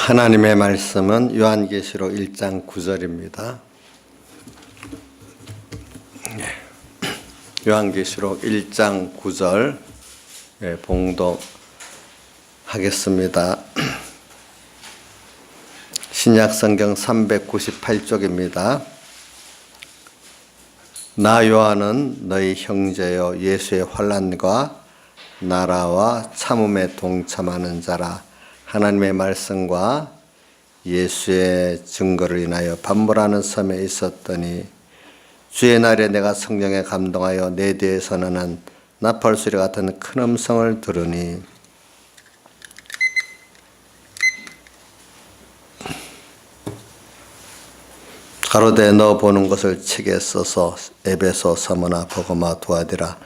하나님의 말씀은 요한계시록 1장 9절입니다. 요한계시록 1장 9절 봉독하겠습니다. 신약성경 398쪽입니다. 나 요한은 너희 형제여 예수의 환난과 나라와 참음에 동참하는 자라. 하나님의 말씀과 예수의 증거를 인하여 반물하는 섬에 있었더니 주의 날에 내가 성령에 감동하여 내 뒤에서 나는 나팔소리 같은 큰 음성을 들으니 가로되 너 보는 것을 책에 써서 에베소, 서머나, 버가마, 두아디라,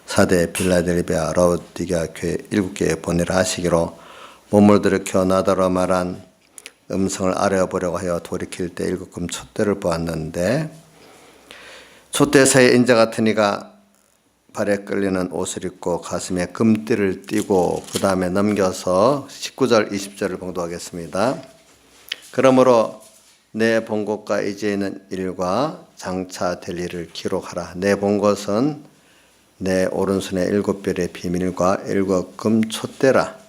사대, 빌라델비아, 라오디게아 교회 7개에 보내라 하시기로 몸을 들이켜 나더러 말한 음성을 알아보려고 하여 돌이킬 때 7금 촛대를 보았는데 촛대 사이에 인자 같은 이가 발에 끌리는 옷을 입고 가슴에 금띠를 띠고 그 다음에 넘겨서 19절 20절을 봉독하겠습니다. 그러므로 내 본 것과 이제 있는 일과 장차 될 일을 기록하라. 내 본 것은 내 오른손의 7별의 비밀과 7금 촛대라.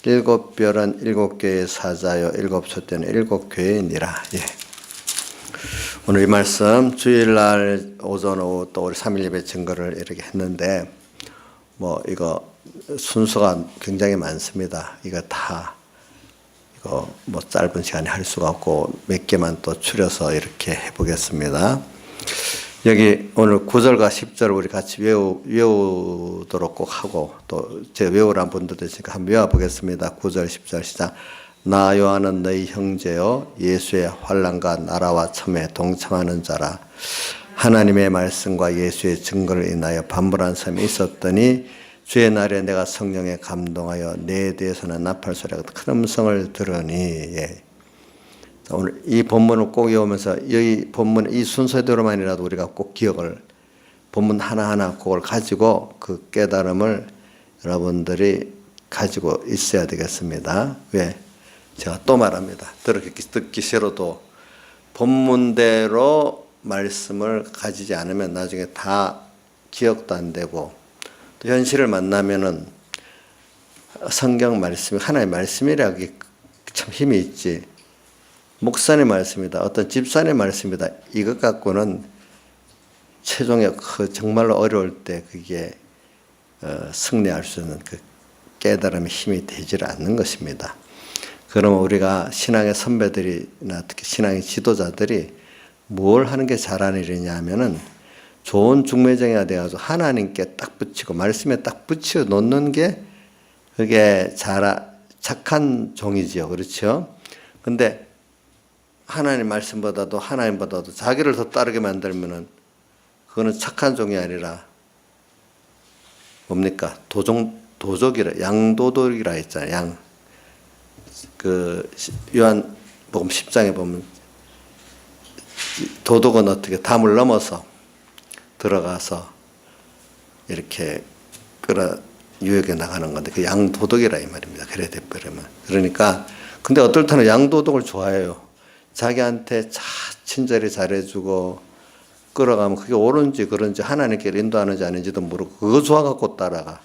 7별은 7교회의 사자요 7촛대는 7교회이니라. 오늘 이 말씀 주일날 오전 오후 또 우리 3일 예배 증거를 이렇게 했는데 이거 순서가 굉장히 많습니다. 이거 짧은 시간에 할 수가 없고 몇 개만 또 추려서 이렇게 해보겠습니다. 여기 오늘 9절과 10절을 우리 같이 외우도록 꼭 하고 또 제가 외우란 분들도 있으니까 한번 외워보겠습니다. 9절 10절 시작. 나 요한은 너희 형제요 예수의 환난과 나라와 참에 동참하는 자라. 하나님의 말씀과 예수의 증거를 인하여 반물한 섬이 있었더니 주의 날에 내가 성령에 감동하여 내 뒤에서는 나팔소리 같은 큰 음성을 들으니. 오늘 이 본문을 꼭 외우면서 이 본문 이 순서대로만이라도 우리가 꼭 기억을 본문 하나하나 그걸 가지고 그 깨달음을 여러분들이 가지고 있어야 되겠습니다. 왜? 제가 또 말합니다. 듣기 싫어도 본문대로 말씀을 가지지 않으면 나중에 다 기억도 안 되고 또 현실을 만나면은 성경 말씀이 하나의 말씀이라기 참 힘이 있지. 목사의 말씀이다. 어떤 집사의 말씀이다. 이것 갖고는 최종에 정말로 어려울 때 그게 승리할 수 있는 그 깨달음의 힘이 되질 않는 것입니다. 그러면 우리가 신앙의 선배들이나 특히 신앙의 지도자들이 뭘 하는 게 잘하는 일이냐 하면은 좋은 중매정이가 돼가지고 하나님께 딱 붙이고 말씀에 딱 붙여 놓는 게 그게 착한 종이지요. 그렇죠? 근데 하나님 말씀보다도 하나님보다도 자기를 더 따르게 만들면은 그거는 착한 종이 아니라 뭡니까? 도적이라, 양도둑이라 했잖아요. 요한복음 10장에 보면 도둑은 어떻게 담을 넘어서 들어가서 이렇게 유역에 나가는 건데 그 양도둑이라 이 말입니다. 그래 돼버리면. 그러니까 근데 어떨 때는 양도둑을 좋아해요. 자기한테 친절히 잘해주고 끌어가면 그게 옳은지 그런지 하나님께로 인도하는지 아닌지도 모르고 그거 좋아갖고 따라가.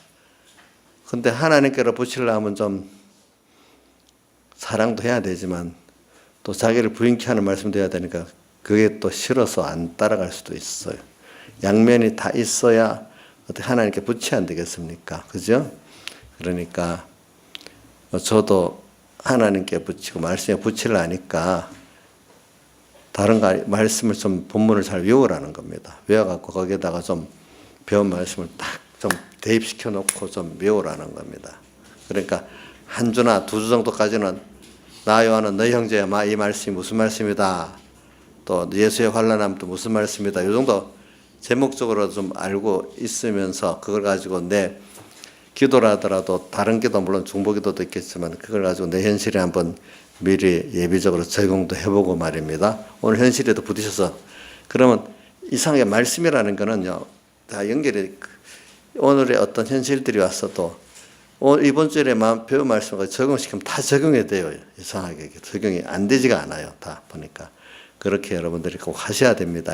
근데 하나님께로 붙이려면 좀 사랑도 해야 되지만 또 자기를 부인케 하는 말씀도 해야 되니까 그게 또 싫어서 안 따라갈 수도 있어요. 양면이 다 있어야 어떻게 하나님께 붙여야 안 되겠습니까? 그죠? 그러니까 저도 하나님께 붙이고 말씀에 붙이려니까 다른 말씀을 좀 본문을 잘 외우라는 겁니다. 외워갖고 거기에다가 좀 배운 말씀을 딱 좀 대입시켜 놓고 좀 외우라는 겁니다. 그러니까 한 주나 2주 정도까지는 나 요한은 너희 형제야 이 말씀이 무슨 말씀이다. 또 예수의 환난함 또 무슨 말씀이다. 이 정도 제목적으로 좀 알고 있으면서 그걸 가지고 내 기도를 하더라도 다른 기도 물론 중보기도도 있겠지만 그걸 가지고 내 현실에 한번 미리 예비적으로 적용도 해보고 말입니다. 오늘 현실에도 부딪혀서 그러면 이상하게 말씀이라는 거는요 다 연결이 오늘의 어떤 현실들이 왔어도 이번 주에 배운 말씀을 적용시키면 다 적용이 돼요. 이상하게 적용이 안 되지가 않아요. 다 보니까. 그렇게 여러분들이 꼭 하셔야 됩니다.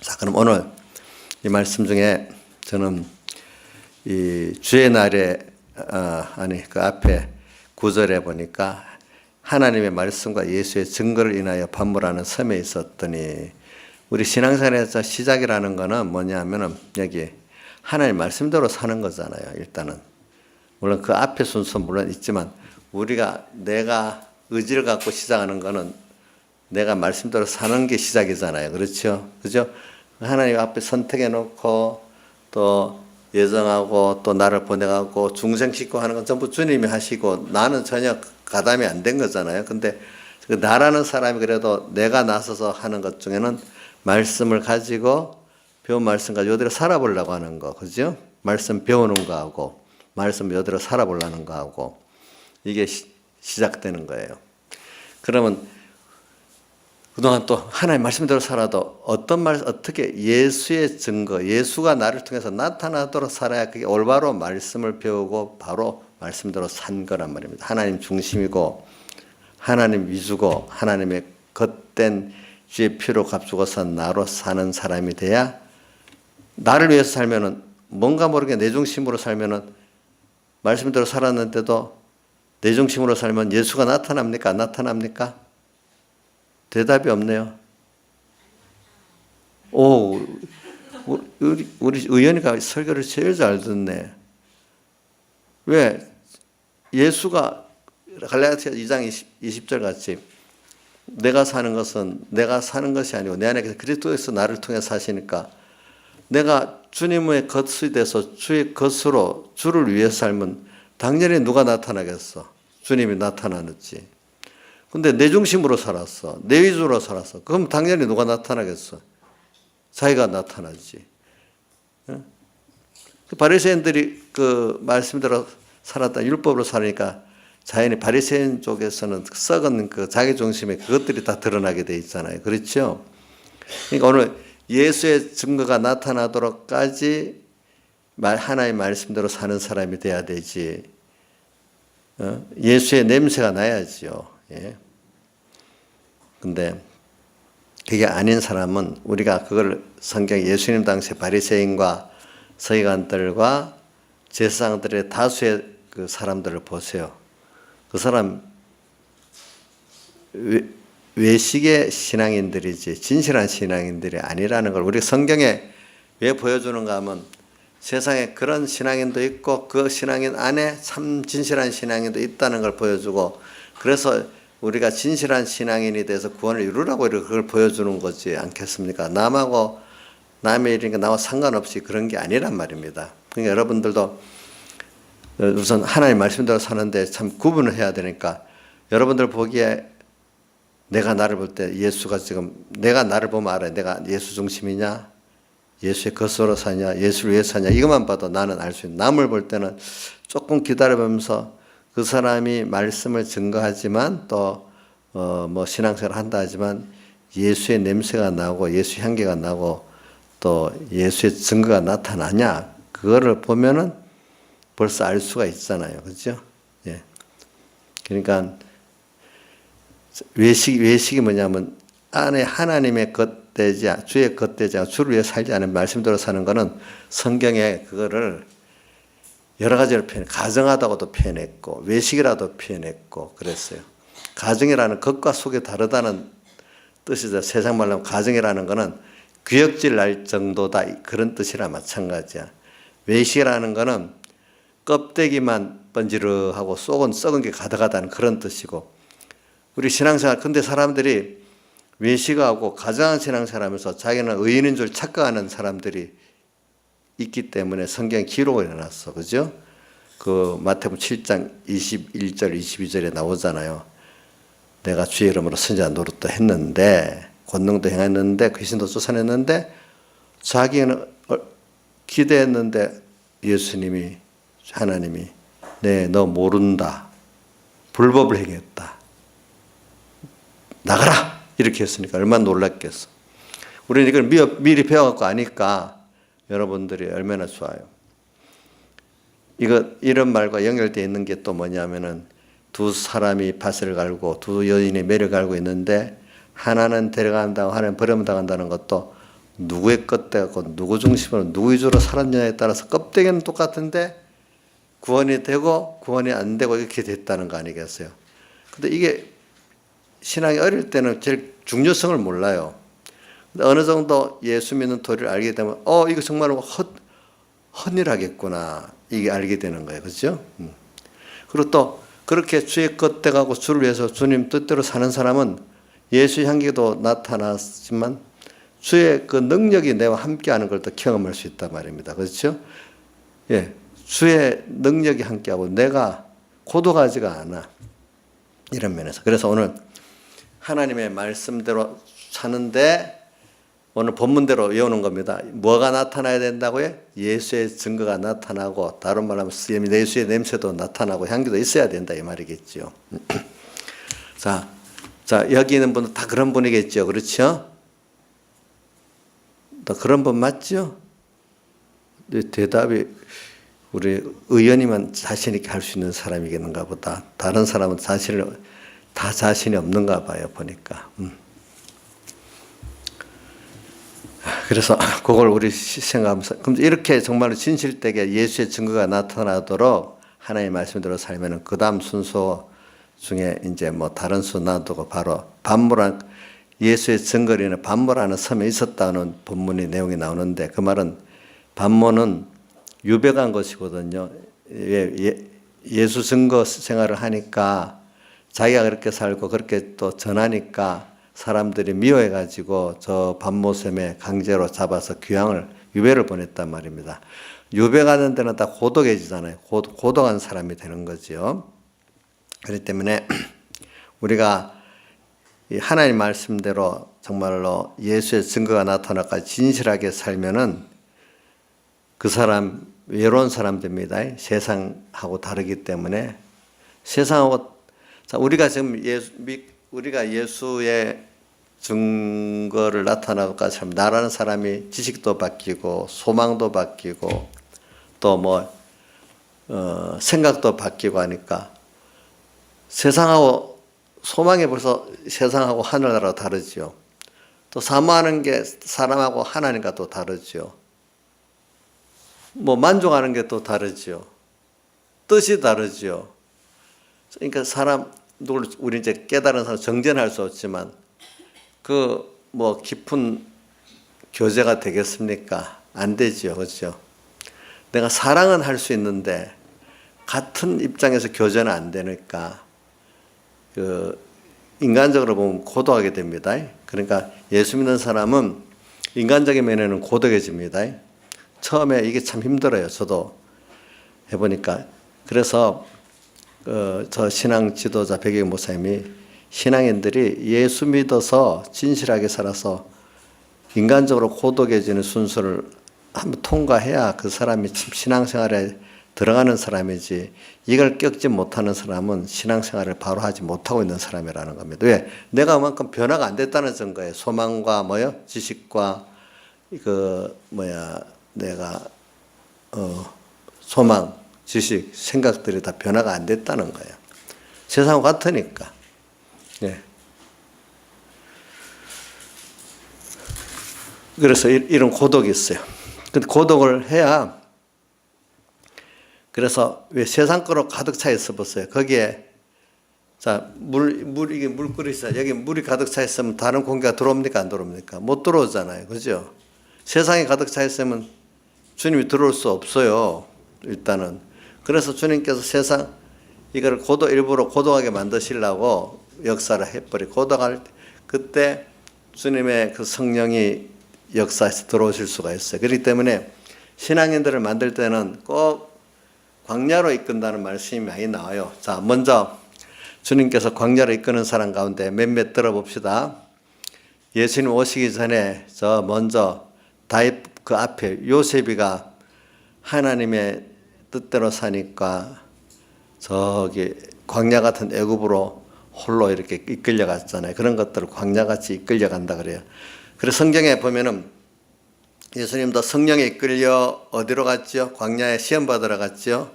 자, 그럼 오늘 이 말씀 중에 저는 이 주의 날에 그 앞에 9절에 보니까 하나님의 말씀과 예수의 증거를 인하여 반물하는 섬에 있었더니, 우리 신앙생활에서 시작이라는 거는 뭐냐면은 여기 하나님 말씀대로 사는 거잖아요. 일단은 물론 그 앞에 순서 물론 있지만 우리가 내가 의지를 갖고 시작하는 거는 내가 말씀대로 사는 게 시작이잖아요. 그렇죠? 그죠? 하나님 앞에 선택해 놓고 또 예정하고 또 나를 보내가고 중생시키고 하는 건 전부 주님이 하시고 나는 전혀 가담이 안 된 거잖아요. 근데 그 나라는 사람이 그래도 내가 나서서 하는 것 중에는 말씀을 가지고 배운 말씀 가지고 이대로 살아보려고 하는 거. 그죠? 말씀 배우는 거하고 말씀 이대로 살아보려는 거하고 이게 시작되는 거예요. 그러면 그동안 또 하나님 말씀대로 살아도 어떻게 예수의 증거, 예수가 나를 통해서 나타나도록 살아야 그게 올바로 말씀을 배우고 바로 말씀대로 산 거란 말입니다. 하나님 중심이고 하나님 위주고 하나님의 겉된 주의 피로 값주고 산 나로 사는 사람이 돼야, 나를 위해서 살면은 뭔가 모르게 내 중심으로 살면은 말씀대로 살았는데도 내 중심으로 살면 예수가 나타납니까? 안 나타납니까? 대답이 없네요. 우리 의원이가 설교를 제일 잘 듣네. 왜? 예수가 갈라디아 2장 20절 같이 내가 사는 것은 내가 사는 것이 아니고 내 안에 그리스도에서 나를 통해 사시니까, 내가 주님의 겉이 돼서 주의 겉으로 주를 위해서 살면 당연히 누가 나타나겠어? 주님이 나타나는지. 근데 내 중심으로 살았어. 내 위주로 살았어. 그럼 당연히 누가 나타나겠어? 자기가 나타나지. 바리새인들이 그 말씀대로 살았다, 율법으로 살으니까 자연히 바리새인 쪽에서는 썩은 그 자기 중심의 그것들이 다 드러나게 돼 있잖아요. 그렇죠? 그러니까 오늘 예수의 증거가 나타나도록까지 하나의 말씀대로 사는 사람이 돼야 되지. 예수의 냄새가 나야지요. 예. 근데 그게 아닌 사람은 우리가 그걸 성경 예수님 당시 바리새인과 서기관들과 제사장들의 다수의 그 사람들을 보세요. 그 사람 외식의 신앙인들이지 진실한 신앙인들이 아니라는 걸 우리 성경에 왜 보여주는가 하면, 세상에 그런 신앙인도 있고 그 신앙인 안에 참 진실한 신앙인도 있다는 걸 보여주고, 그래서 우리가 진실한 신앙인이 돼서 구원을 이루라고 그걸 보여주는 거지 않겠습니까? 남하고 남의 일이니까 나와 상관없이 그런 게 아니란 말입니다. 그러니까 여러분들도 우선 하나님 말씀대로 사는데 참 구분을 해야 되니까, 여러분들 보기에 내가 나를 볼 때 예수가 지금 내가 나를 보면 알아요. 내가 예수 중심이냐, 예수의 겉으로 사냐, 예수를 위해 사냐, 이것만 봐도 나는 알 수 있는. 남을 볼 때는 조금 기다려보면서 그 사람이 말씀을 증거하지만 또 뭐 신앙생활을 한다 하지만 예수의 냄새가 나고 예수 향기가 나고 또 예수의 증거가 나타나냐, 그거를 보면은 벌써 알 수가 있잖아요. 그렇죠? 예. 그러니까 외식이 뭐냐면 안에 하나님의 겉되지, 주의 겉되지 않고 주를 위해 살지 않은 말씀대로 사는 거는 성경에 그거를 여러 가지로 가정하다고도 표현했고 외식이라도 표현했고 그랬어요. 가정이라는 겉과 속이 다르다는 뜻이죠. 세상 말로 하면 가정이라는 거는 귀역질 날 정도다, 그런 뜻이라 마찬가지야. 외식이라는 거는 껍데기만 번지르하고 속은 썩은 게 가득하다는 그런 뜻이고, 우리 신앙생활, 근데 사람들이 외식하고 가정한 신앙생활 하면서 자기는 의인인 줄 착각하는 사람들이 있기 때문에 성경에 기록을 해놨어. 그죠? 그 마태복음 7장 21절 22절에 나오잖아요. 내가 주의 이름으로 선지자 노릇도 했는데 권능도 행했는데 귀신도 쫓아냈는데, 자기는 기대했는데 예수님이, 하나님이 너 모른다, 불법을 행했다, 나가라, 이렇게 했으니까 얼마나 놀랐겠어. 우리는 이걸 미리 배워갖고 아니까 여러분들이 얼마나 좋아요. 이런 말과 연결되어 있는 게 또 뭐냐면은 두 사람이 밭을 갈고 두 여인이 매를 갈고 있는데 하나는 데려간다고 하나는 버림당한다는 것도 누구의 것대고 누구 중심으로 누구 위주로 살았느냐에 따라서 껍데기는 똑같은데 구원이 되고 구원이 안 되고 이렇게 됐다는 거 아니겠어요? 근데 이게 신앙이 어릴 때는 제일 중요성을 몰라요. 근데 어느 정도 예수 믿는 도리를 알게 되면 이거 정말로 헌일하겠구나 이게 알게 되는 거예요. 그렇죠? 그리고 또 그렇게 주의 것대가고 주를 위해서 주님 뜻대로 사는 사람은 예수의 향기도 나타났지만 주의 그 능력이 내와 함께하는 걸 또 경험할 수 있단 말입니다. 그렇죠? 예, 주의 능력이 함께하고 내가 고독하지가 않아. 이런 면에서. 그래서 오늘 하나님의 말씀대로 사는데 오늘 본문대로 외우는 겁니다. 뭐가 나타나야 된다고요? 예수의 증거가 나타나고 다른 말하면 예수의 냄새도 나타나고 향기도 있어야 된다 이 말이겠죠. 자, 여기 있는 분은 다 그런 분이겠죠. 그렇죠? 다 그런 분 맞죠? 대답이 우리 의원이만 자신 있게 할 수 있는 사람이겠는가 보다. 다른 사람은 자신이 없는가 봐요, 보니까. 그래서 그걸 우리 생각하면서 그럼 이렇게 정말로 진실되게 예수의 증거가 나타나도록 하나님의 말씀대로 살면은 그 다음 순서 중에 이제 뭐 다른 순 놔두고 바로 반모란 예수의 증거리는 반모라는 섬에 있었다는 본문의 내용이 나오는데 그 말은 반모는 유배간 것이거든요. 예수 증거 생활을 하니까 자기가 그렇게 살고 그렇게 또 전하니까 사람들이 미워해가지고 저 반모섬에 강제로 잡아서 유배를 보냈단 말입니다. 유배 가는 데는 다 고독해지잖아요. 고독한 사람이 되는 거죠. 그렇기 때문에 우리가 하나님 말씀대로 정말로 예수의 증거가 나타나까지 진실하게 살면은 그 사람 외로운 사람 됩니다. 세상하고 다르기 때문에 세상하고 우리가 지금 우리가 예수의 증거를 나타나고까지 하면 나라는 사람이 지식도 바뀌고 소망도 바뀌고 또 생각도 바뀌고 하니까 세상하고 소망이 벌써 세상하고 하늘나라가 다르죠. 또 사모하는 게 사람하고 하나님과 또 다르죠. 만족하는 게 또 다르죠. 뜻이 다르죠. 그러니까 누굴 우리 이제 깨달은 사람 정죄할 수 없지만 깊은 교제가 되겠습니까? 안 되죠. 그렇죠? 내가 사랑은 할 수 있는데 같은 입장에서 교제는 안 되니까 인간적으로 보면 고독하게 됩니다. 그러니까 예수 믿는 사람은 인간적인 면에는 고독해집니다. 처음에 이게 참 힘들어요. 저도 해보니까. 그래서 저 신앙 지도자 백영 목사님이 신앙인들이 예수 믿어서 진실하게 살아서 인간적으로 고독해지는 순서를 한번 통과해야 그 사람이 신앙생활에 들어가는 사람이지 이걸 겪지 못하는 사람은 신앙생활을 바로 하지 못하고 있는 사람이라는 겁니다. 왜? 내가 그만큼 변화가 안 됐다는 증거예요. 소망과 지식과 내가 소망, 지식, 생각들이 다 변화가 안 됐다는 거예요. 세상과 같으니까. 네. 그래서 이런 고독이 있어요. 근데 고독을 해야 그래서 왜 세상 거로 가득 차 있어 보세요. 거기에 이게 물그릇이 여기 물이 가득 차 있으면 다른 공기가 들어옵니까? 안 들어옵니까? 못 들어오잖아요. 그죠? 세상에 가득 차 있으면 주님이 들어올 수 없어요. 일단은. 그래서 주님께서 세상 이걸 일부러 고독하게 만드시려고 역사를 해버리고 고독할 때 그때 주님의 그 성령이 역사에서 들어오실 수가 있어요. 그렇기 때문에 신앙인들을 만들 때는 꼭 광야로 이끈다는 말씀이 많이 나와요. 자, 먼저 주님께서 광야로 이끄는 사람 가운데 몇몇 들어봅시다. 예수님 오시기 전에 먼저 다윗 그 앞에 요셉이가 하나님의 뜻대로 사니까 저기 광야 같은 애굽으로 홀로 이렇게 이끌려 갔잖아요. 그런 것들을 광야같이 이끌려 간다 그래요. 그래서 성경에 보면은 예수님도 성령에 이끌려 어디로 갔죠? 광야에 시험 받으러 갔죠.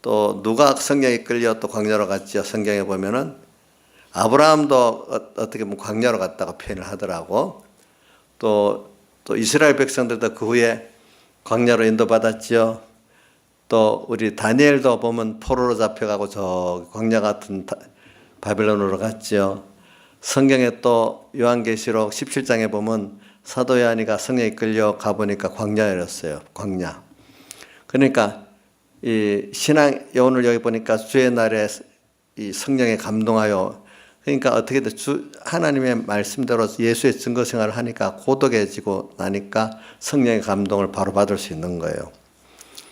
또 누가 성령에 끌려 또 광야로 갔죠. 성경에 보면은 아브라함도 어떻게 보면 광야로 갔다고 표현을 하더라고. 또 이스라엘 백성들도 그 후에 광야로 인도받았지요. 또 우리 다니엘도 보면 포로로 잡혀가고 저 광야 같은 바벨론으로 갔지요. 성경에 또 요한계시록 17장에 보면 사도 요한이가 성령에 끌려 가보니까 광야였어요. 광야. 그러니까 이 신앙 오늘 여기 보니까 주의 날에 이 성령에 감동하여, 그러니까 어떻게 하나님의 말씀대로 예수의 증거 생활을 하니까 고독해지고 나니까 성령의 감동을 바로 받을 수 있는 거예요.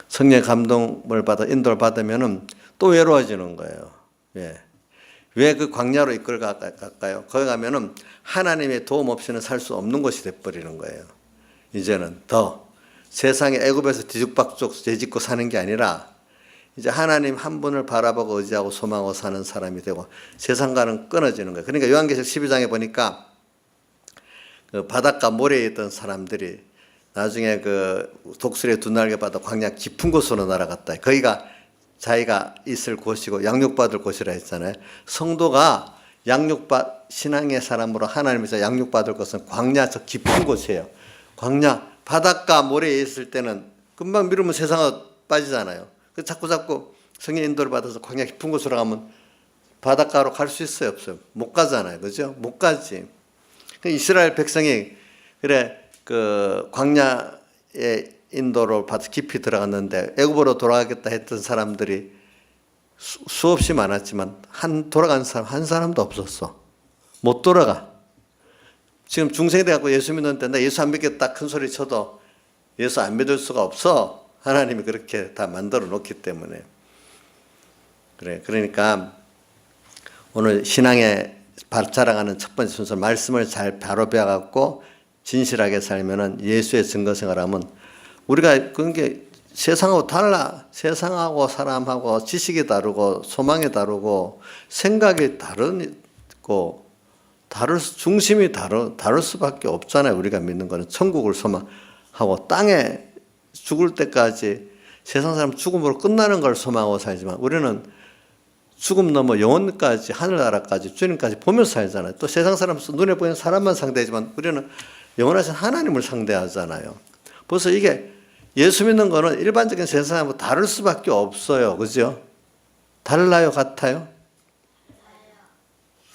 성령의 감동을 받아 인도를 받으면은 또 외로워지는 거예요. 예. 왜 그 광야로 이끌어갈까요? 거기 가면은 하나님의 도움 없이는 살 수 없는 곳이 돼버리는 거예요. 이제는 더 세상에 애굽에서 뒤죽박죽 죄짓고 사는 게 아니라 이제 하나님 한 분을 바라보고 의지하고 소망하고 사는 사람이 되고 세상과는 끊어지는 거예요. 그러니까 요한계시록 12장에 보니까 그 바닷가 모래에 있던 사람들이 나중에 그 독수리의 두 날개 받아 광야 깊은 곳으로 날아갔다. 거기가 자기가 있을 곳이고 양육받을 곳이라 했잖아요. 성도가 신앙의 사람으로 하나님에서 양육받을 것은 광야 저 깊은 곳이에요. 광야 바닷가 모래에 있을 때는 금방 미루면 세상으로 빠지잖아요. 자꾸 성령 인도를 받아서 광야 깊은 곳으로 가면 바닷가로 갈 수 있어요, 없어요? 못 가잖아요, 그죠? 못 가지. 이스라엘 백성이 그래 그 광야의 인도를 받아 깊이 들어갔는데 애굽으로 돌아가겠다 했던 사람들이 수없이 많았지만 돌아간 사람 한 사람도 없었어. 못 돌아가. 지금 중생이 돼갖고 예수 믿는데 나 예수 안 믿겠다 큰 소리 쳐도 예수 안 믿을 수가 없어. 하나님이 그렇게 다 만들어 놓기 때문에. 그래. 그러니까 오늘 신앙에 자랑하는 첫 번째 순서 말씀을 잘 바로 배워갖고 진실하게 살면은 예수의 증거 생활하면 우리가 그런 게 세상하고 달라. 세상하고 사람하고 지식이 다르고 소망이 다르고 생각이 다르고 중심이 다를 수밖에 없잖아요. 우리가 믿는 거는 천국을 소망하고 땅에 죽을 때까지 세상 사람 죽음으로 끝나는 걸 소망하고 살지만 우리는 죽음 넘어 영혼까지 하늘나라까지 주님까지 보면서 살잖아요. 또 세상 사람 눈에 보이는 사람만 상대하지만 우리는 영원하신 하나님을 상대하잖아요. 벌써 이게 예수 믿는 거는 일반적인 세상 사람하고 다를 수밖에 없어요. 그죠? 달라요? 같아요?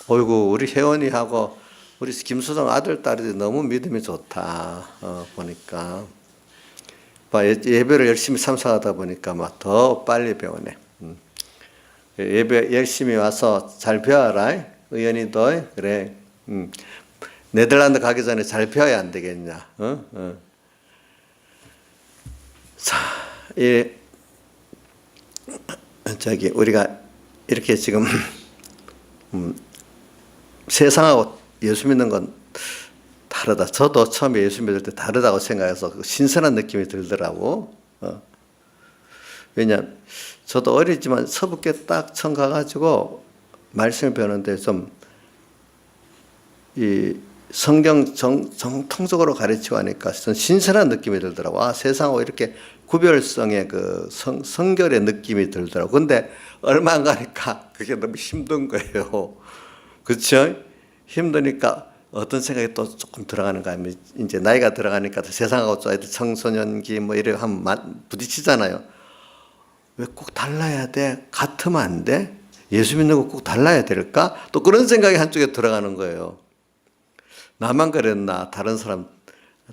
어이구 우리 혜원이하고 우리 김수정 아들 딸이 너무 믿음이 좋다. 보니까 예배를 열심히 참석하다 보니까 막 더 빨리 배우네. 예배 열심히 와서 잘 배워라. 의연이도 그래. 네덜란드 가기 전에 잘 배워야 안 되겠냐. 자, 우리가 이렇게 지금 세상하고 예수 믿는 건 다르다. 저도 처음에 예수 믿을 때 다르다고 생각해서 신선한 느낌이 들더라고. 왜냐, 저도 어리지만 서북계 딱 처음 가가지고 말씀을 배우는데 좀 이 성경 정통적으로 가르치고 하니까 좀 신선한 느낌이 들더라고. 아, 세상하고 이렇게 구별성의 그 성결의 느낌이 들더라고. 근데 얼마 안 가니까 그게 너무 힘든 거예요. 그렇죠? 힘드니까 어떤 생각이 또 조금 들어가는가 하면 이제 나이가 들어가니까 세상하고 또 청소년기 뭐 이래 하면 부딪히잖아요. 왜 꼭 달라야 돼? 같으면 안 돼? 예수 믿는 거 꼭 달라야 될까? 또 그런 생각이 한쪽에 들어가는 거예요. 나만 그랬나? 다른 사람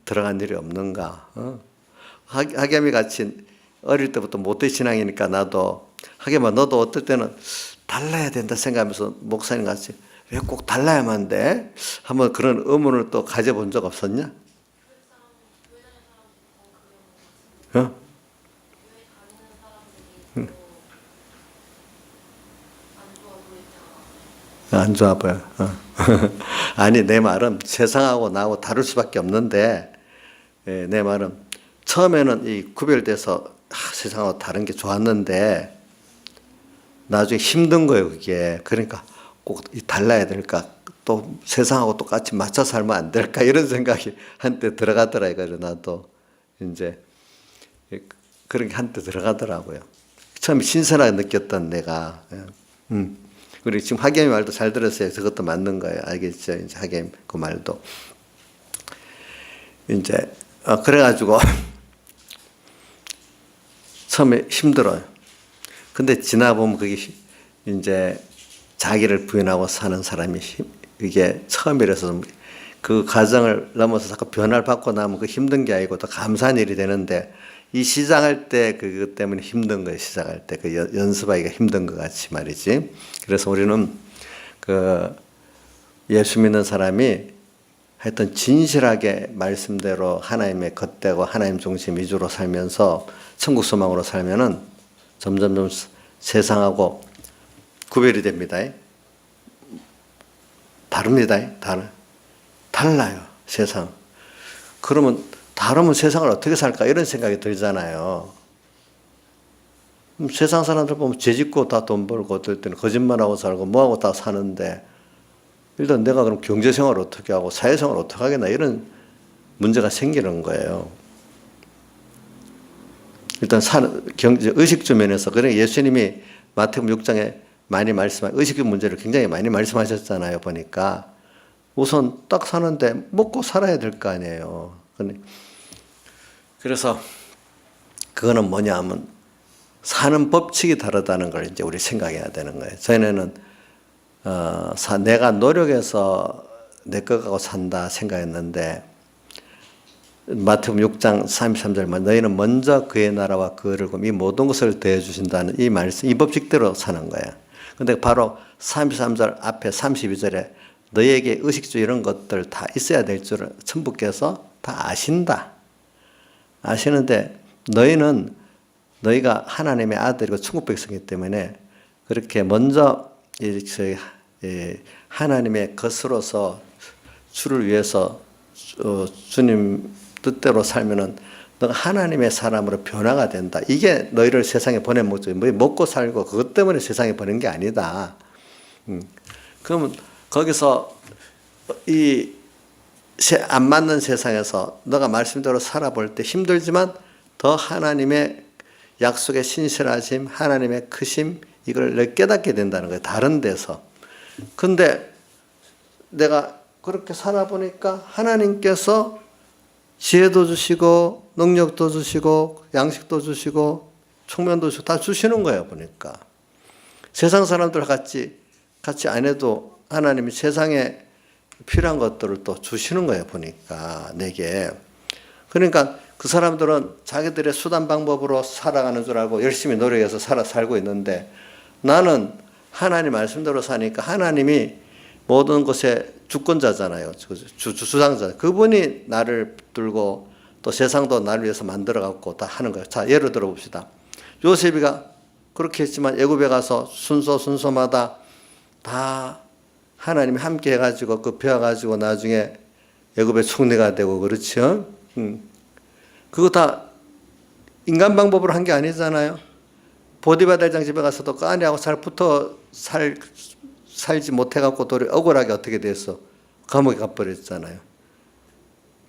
들어간 일이 없는가? 하겸이 같이 어릴 때부터 모태신앙이니까 나도 하겸아 너도 어떨 때는 달라야 된다 생각하면서 목사님 같이 왜 꼭 달라야만 돼? 한번 그런 의문을 또 가져본 적 없었냐? 안 좋아 보여. 아니 내 말은 세상하고 나하고 다를 수밖에 없는데 내 말은 처음에는 이 구별돼서 세상하고 다른 게 좋았는데 나중에 힘든 거예요 그게. 그러니까 꼭 달라야 될까? 또 세상하고 똑같이 맞춰 살면 안 될까? 이런 생각이 한때 들어가더라 이거를 나도 이제 그런 게 한때 들어가더라고요. 처음에 신선하게 느꼈던 내가. 그리고 지금 하겜의 말도 잘 들었어요. 그것도 맞는 거예요. 알겠죠? 이제 하겜 그 말도. 이제 그래가지고 처음에 힘들어요. 근데 지나보면 그게 이제 자기를 부인하고 사는 사람이 이게 처음이라서 그 과정을 넘어서 자꾸 변화를 받고 나면 그 힘든 게 아니고 또 감사한 일이 되는데 이 시작할 때 그것 때문에 힘든 거예요. 시작할 때 그 연습하기가 힘든 것 같이 말이지. 그래서 우리는 그 예수 믿는 사람이 하여튼 진실하게 말씀대로 하나님의 겉대고 하나님 중심 위주로 살면서 천국 소망으로 살면은 점점 세상하고 구별이 됩니다. 다릅니다. 달라요. 세상. 그러면 다르면 세상을 어떻게 살까 이런 생각이 들잖아요. 세상 사람들 보면 죄짓고 다 돈 벌고 어떨 때는 거짓말하고 살고 뭐하고 다 사는데 일단 내가 그럼 경제생활을 어떻게 하고 사회생활을 어떻게 하겠나 이런 문제가 생기는 거예요. 일단 의식주 면에서 그러니까 예수님이 마태복음 6장에 많이 의식주 문제를 굉장히 많이 말씀하셨잖아요. 보니까 우선 딱 사는데 먹고 살아야 될 거 아니에요. 그래서 그거는 뭐냐 하면 사는 법칙이 다르다는 걸 이제 우리 생각해야 되는 거예요. 전에는 내가 노력해서 내 것 갖고 산다 생각했는데 마태복음 6장 33절 너희는 먼저 그의 나라와 그를 이 모든 것을 더해 주신다는 이 말씀, 이 법칙대로 사는 거야. 근데 바로 33절 앞에 32절에 너희에게 의식주 이런 것들 다 있어야 될 줄을 천부께서 다 아신다. 아시는데 너희가 하나님의 아들이고 천국 백성이기 때문에 그렇게 먼저 하나님의 것으로서 주를 위해서 주님 뜻대로 살면은 너가 하나님의 사람으로 변화가 된다. 이게 너희를 세상에 보낸 목적이 먹고 살고 그것 때문에 세상에 보낸 게 아니다. 그러면 거기서 안 맞는 세상에서 너가 말씀대로 살아볼 때 힘들지만 더 하나님의 약속의 신실하심, 하나님의 크심 이걸 깨닫게 된다는 거예요. 다른 데서. 근데 내가 그렇게 살아보니까 하나님께서 지혜도 주시고 능력도 주시고 양식도 주시고 총면도 주시고 다 주시는 거예요. 보니까 세상 사람들 같이 안 해도 하나님이 세상에 필요한 것들을 또 주시는 거예요. 보니까 내게. 그러니까 그 사람들은 자기들의 수단 방법으로 살아가는 줄 알고 열심히 노력해서 살고 있는데 나는 하나님 말씀대로 사니까 하나님이 모든 것의 주권자잖아요. 주장자. 그분이 나를 들고 또 세상도 나를 위해서 만들어갖고 다 하는 거예요. 자, 예를 들어 봅시다. 요셉이가 그렇게 했지만 애굽에 가서 순서마다 다 하나님이 함께 해가지고 그 배워가지고 나중에 애굽의 총리가 되고 그렇죠. 그거 다 인간 방법으로 한 게 아니잖아요. 보디바 대장 집에 가서도 그 아내하고 잘 붙어 살지 못해갖고 또 억울하게 어떻게 됐어? 감옥에 가버렸잖아요.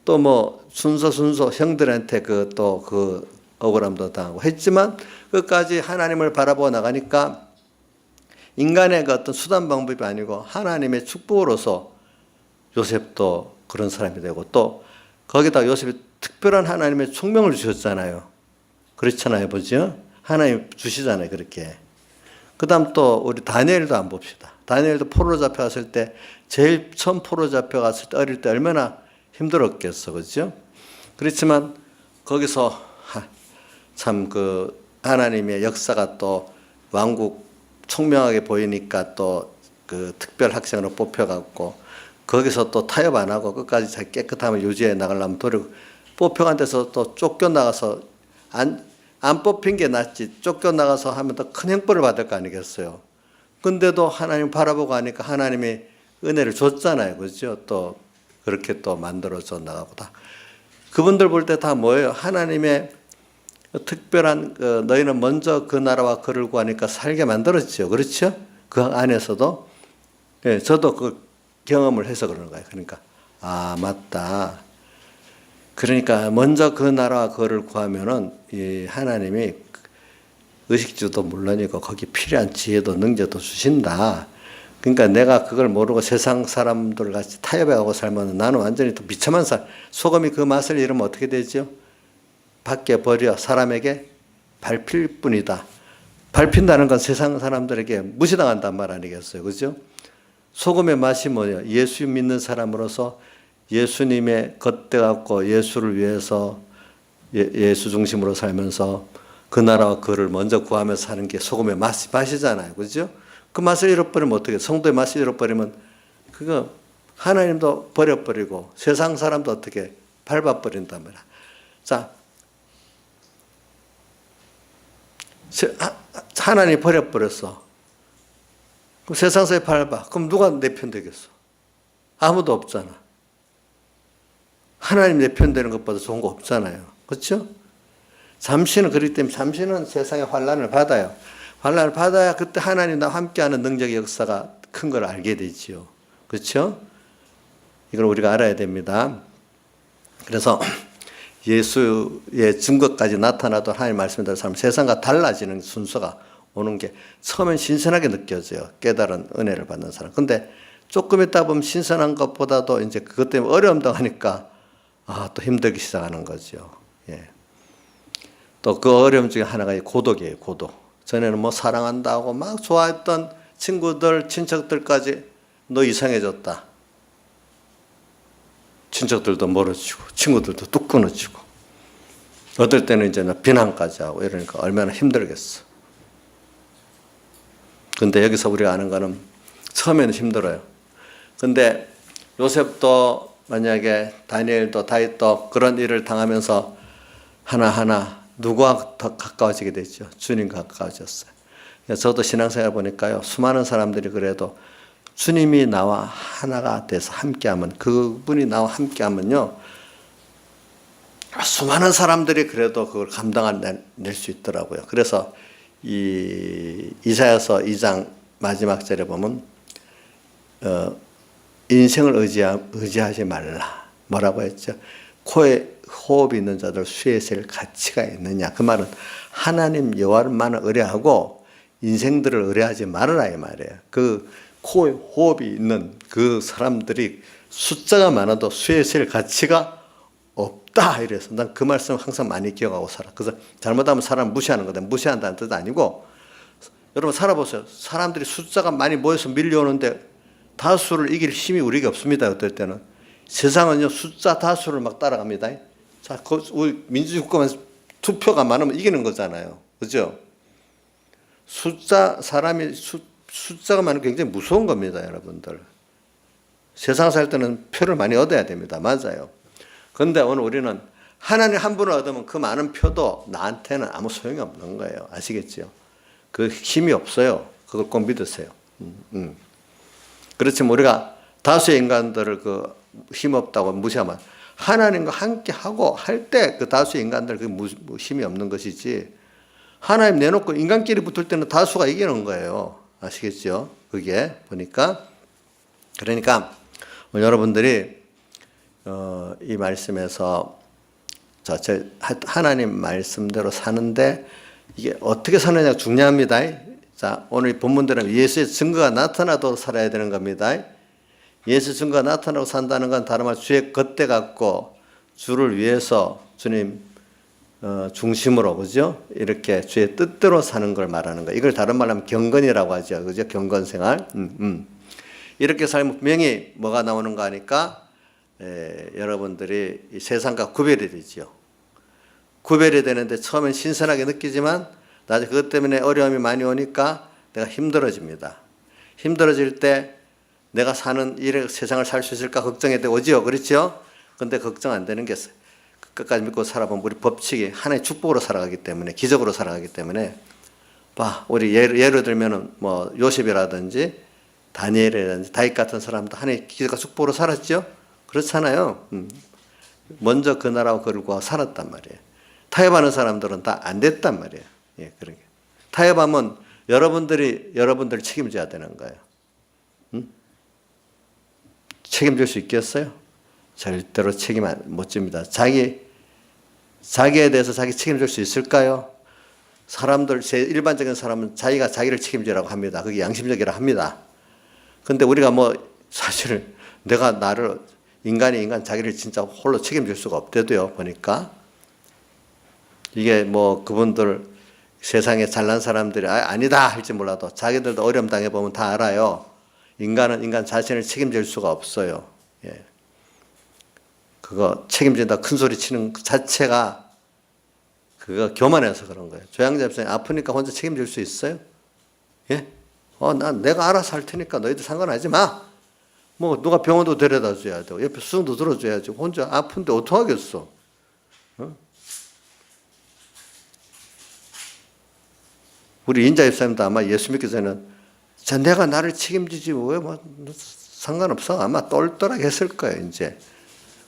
또 뭐 순서 형들한테 그 억울함도 당하고 했지만 끝까지 하나님을 바라보고 나가니까 인간의 그 어떤 수단 방법이 아니고 하나님의 축복으로서 요셉도 그런 사람이 되고 또 거기다 요셉이 특별한 하나님의 총명을 주셨잖아요. 그렇잖아요. 보죠? 하나님 주시잖아요. 그렇게. 그 다음 또 우리 다니엘도 안 봅시다. 다니엘도 포로로 잡혀갔을 때 제일 처음 포로 잡혀갔을 때 어릴 때 얼마나 힘들었겠어. 그렇죠? 그렇지만 거기서 참 그 하나님의 역사가 또 왕국 총명하게 보이니까 또 그 특별 학생으로 뽑혀갖고 거기서 또 타협 안 하고 끝까지 자기 깨끗함을 유지해 나가려면 뽑혀간 데서 또 쫓겨나가서 안 뽑힌 게 낫지 쫓겨나가서 하면 더 큰 형벌을 받을 거 아니겠어요. 근데도 하나님 바라보고 하니까 하나님이 은혜를 줬잖아요. 그렇죠? 또 그렇게 또 만들어져 나가고 다. 그분들 볼 때 다 뭐예요? 하나님의 특별한 너희는 먼저 그 나라와 그를 구하니까 살게 만들었죠. 그렇죠? 그 안에서도 예, 저도 그 경험을 해서 그러는 거예요. 그러니까 맞다. 그러니까 먼저 그 나라와 그를 구하면은 이 하나님이 의식주도 물론이고 거기 필요한 지혜도 능력도 주신다. 그러니까 내가 그걸 모르고 세상 사람들 같이 타협해가고 살면 나는 완전히 또 비참한 소금이 그 맛을 잃으면 어떻게 되죠? 밖에 버려 사람에게 밟힐 뿐이다. 밟힌다는 건 세상 사람들에게 무시당한단 말 아니겠어요? 그죠? 소금의 맛이 뭐예요? 예수 믿는 사람으로서 예수님의 겉대갖고 예수를 위해서 예수 중심으로 살면서 그 나라와 그를 먼저 구하면서 사는 게 소금의 맛이잖아요. 그죠? 그 맛을 잃어버리면 어떻게, 성도의 맛을 잃어버리면 그거 하나님도 버려버리고 세상 사람도 어떻게 밟아버린단 말이야. 자, 하나님 버려버렸어. 그럼 세상 사람이 밟아. 그럼 누가 내 편 되겠어? 아무도 없잖아. 하나님 내 편 되는 것보다 좋은 거 없잖아요. 그렇죠? 잠시는 그렇기 때문에 잠시는 세상의 환난을 받아요. 환난을 받아야 그때 하나님 나와 함께하는 능력의 역사가 큰 걸 알게 되지요. 그렇죠? 이걸 우리가 알아야 됩니다. 그래서 예수의 증거까지 나타나도 하나님 말씀대로 살면 세상과 달라지는 순서가 오는 게 처음엔 신선하게 느껴져요. 깨달은 은혜를 받는 사람. 근데 조금 있다 보면 신선한 것보다도 이제 그것 때문에 어려움 당하니까 또 힘들기 시작하는 거죠. 예. 또 그 어려움 중에 하나가 고독이에요. 고독. 전에는 뭐 사랑한다고 막 좋아했던 친구들, 친척들까지 너 이상해졌다. 친척들도 멀어지고 친구들도 뚝 끊어지고 어떨 때는 이제 비난까지 하고 이러니까 얼마나 힘들겠어. 근데 여기서 우리가 아는 거는 처음에는 힘들어요. 근데 요셉도 만약에 다니엘도 다윗도 그런 일을 당하면서 하나하나 누구와 더 가까워지게 됐죠? 주님과 가까워졌어요. 저도 신앙생활 보니까요, 수많은 사람들이 그래도 주님이 나와 하나가 돼서 함께하면, 그분이 나와 함께하면요, 수많은 사람들이 그래도 그걸 감당해낼 수 있더라고요. 그래서 이 이사야서 2장 마지막 절에 보면 인생을 의지하지 말라. 뭐라고 했죠? 코에 호흡이 있는 자들 수에 셀 가치가 있느냐. 그 말은 하나님 여호와만을 의뢰하고 인생들을 의뢰하지 말아라 이 말이에요. 그 코에 호흡이 있는 그 사람들이 숫자가 많아도 수에 셀 가치가 없다 이래서 난 그 말씀 항상 많이 기억하고 살아. 그래서 잘못하면 사람 무시하는 거다. 무시한다는 뜻 아니고 여러분 살아보세요. 사람들이 숫자가 많이 모여서 밀려오는데 다수를 이길 힘이 우리에게 없습니다. 어떨 때는 세상은요 숫자 다수를 막 따라갑니다. 자, 우리 민주주의국가만 투표가 많으면 이기는 거잖아요. 그죠? 숫자가 많으면 굉장히 무서운 겁니다, 여러분들. 세상 살 때는 표를 많이 얻어야 됩니다. 맞아요. 그런데 오늘 우리는 하나님 한 분을 얻으면 그 많은 표도 나한테는 아무 소용이 없는 거예요. 아시겠죠? 그 힘이 없어요. 그걸 꼭 믿으세요. 그렇지만 우리가 다수의 인간들을 그 힘 없다고 무시하면 하나님과 함께 하고 할 때 그 다수의 인간들 그 힘이 없는 것이지 하나님 내놓고 인간끼리 붙을 때는 다수가 이기는 거예요. 아시겠죠? 그게 보니까 그러니까 여러분들이 이 말씀에서 하나님 말씀대로 사는데 이게 어떻게 사느냐가 중요합니다. 자, 오늘 본문대로 예수의 증거가 나타나도록 살아야 되는 겁니다. 예수 증거가 나타나고 산다는 건 다른 말 주의 겉대 갖고 주를 위해서 주님 중심으로 그죠? 이렇게 주의 뜻대로 사는 걸 말하는 거예요. 이걸 다른 말로 하면 경건이라고 하죠. 그죠? 경건 생활. 이렇게 살면 분명히 뭐가 나오는가 하니까 여러분들이 이 세상과 구별이 되죠. 구별이 되는데 처음엔 신선하게 느끼지만 나중에 그것 때문에 어려움이 많이 오니까 내가 힘들어집니다. 힘들어질 때 내가 사는 일에 세상을 살 수 있을까 걱정이 되오지요. 그렇죠? 근데 걱정 안 되는 게 끝까지 믿고 살아보면 우리 법칙이 하나의 축복으로 살아가기 때문에 기적으로 살아가기 때문에 우리 예를 들면은 뭐 요셉이라든지 다니엘이라든지 다윗 같은 사람도 하나의 기적과 축복으로 살았죠. 그렇잖아요. 먼저 그 나라와 그를 구하고 살았단 말이에요. 타협하는 사람들은 다 안 됐단 말이에요. 예, 그러게. 타협하면 여러분들이 책임져야 되는 거예요. 책임질 수 있겠어요? 절대로 책임 못 집니다. 자기에 대해서 자기 책임질 수 있을까요? 사람들, 일반적인 사람은 자기가 자기를 책임지라고 합니다. 그게 양심적이라 합니다. 근데 우리가 뭐 사실 내가 나를 인간이 인간 자기를 진짜 홀로 책임질 수가 없대도요. 보니까 이게 뭐 그분들 세상에 잘난 사람들이 아니다 할지 몰라도 자기들도 어려움 당해보면 다 알아요. 인간은 인간 자신을 책임질 수가 없어요. 예. 그거 책임진다 큰 소리 치는 그 자체가 그거 교만해서 그런 거예요. 조양자입장이 아프니까 혼자 책임질 수 있어요? 예? 난 내가 알아서 할 테니까 너희들 상관하지 마. 뭐 누가 병원도 데려다 줘야 되고 옆에 수정도 들어줘야지. 혼자 아픈데 어떡하겠어? 우리 인자 입사님도 아마 예수 믿기 전에는 내가 나를 책임지지 왜 뭐 상관없어 아마 똘똘하게 했을 거예요 이제.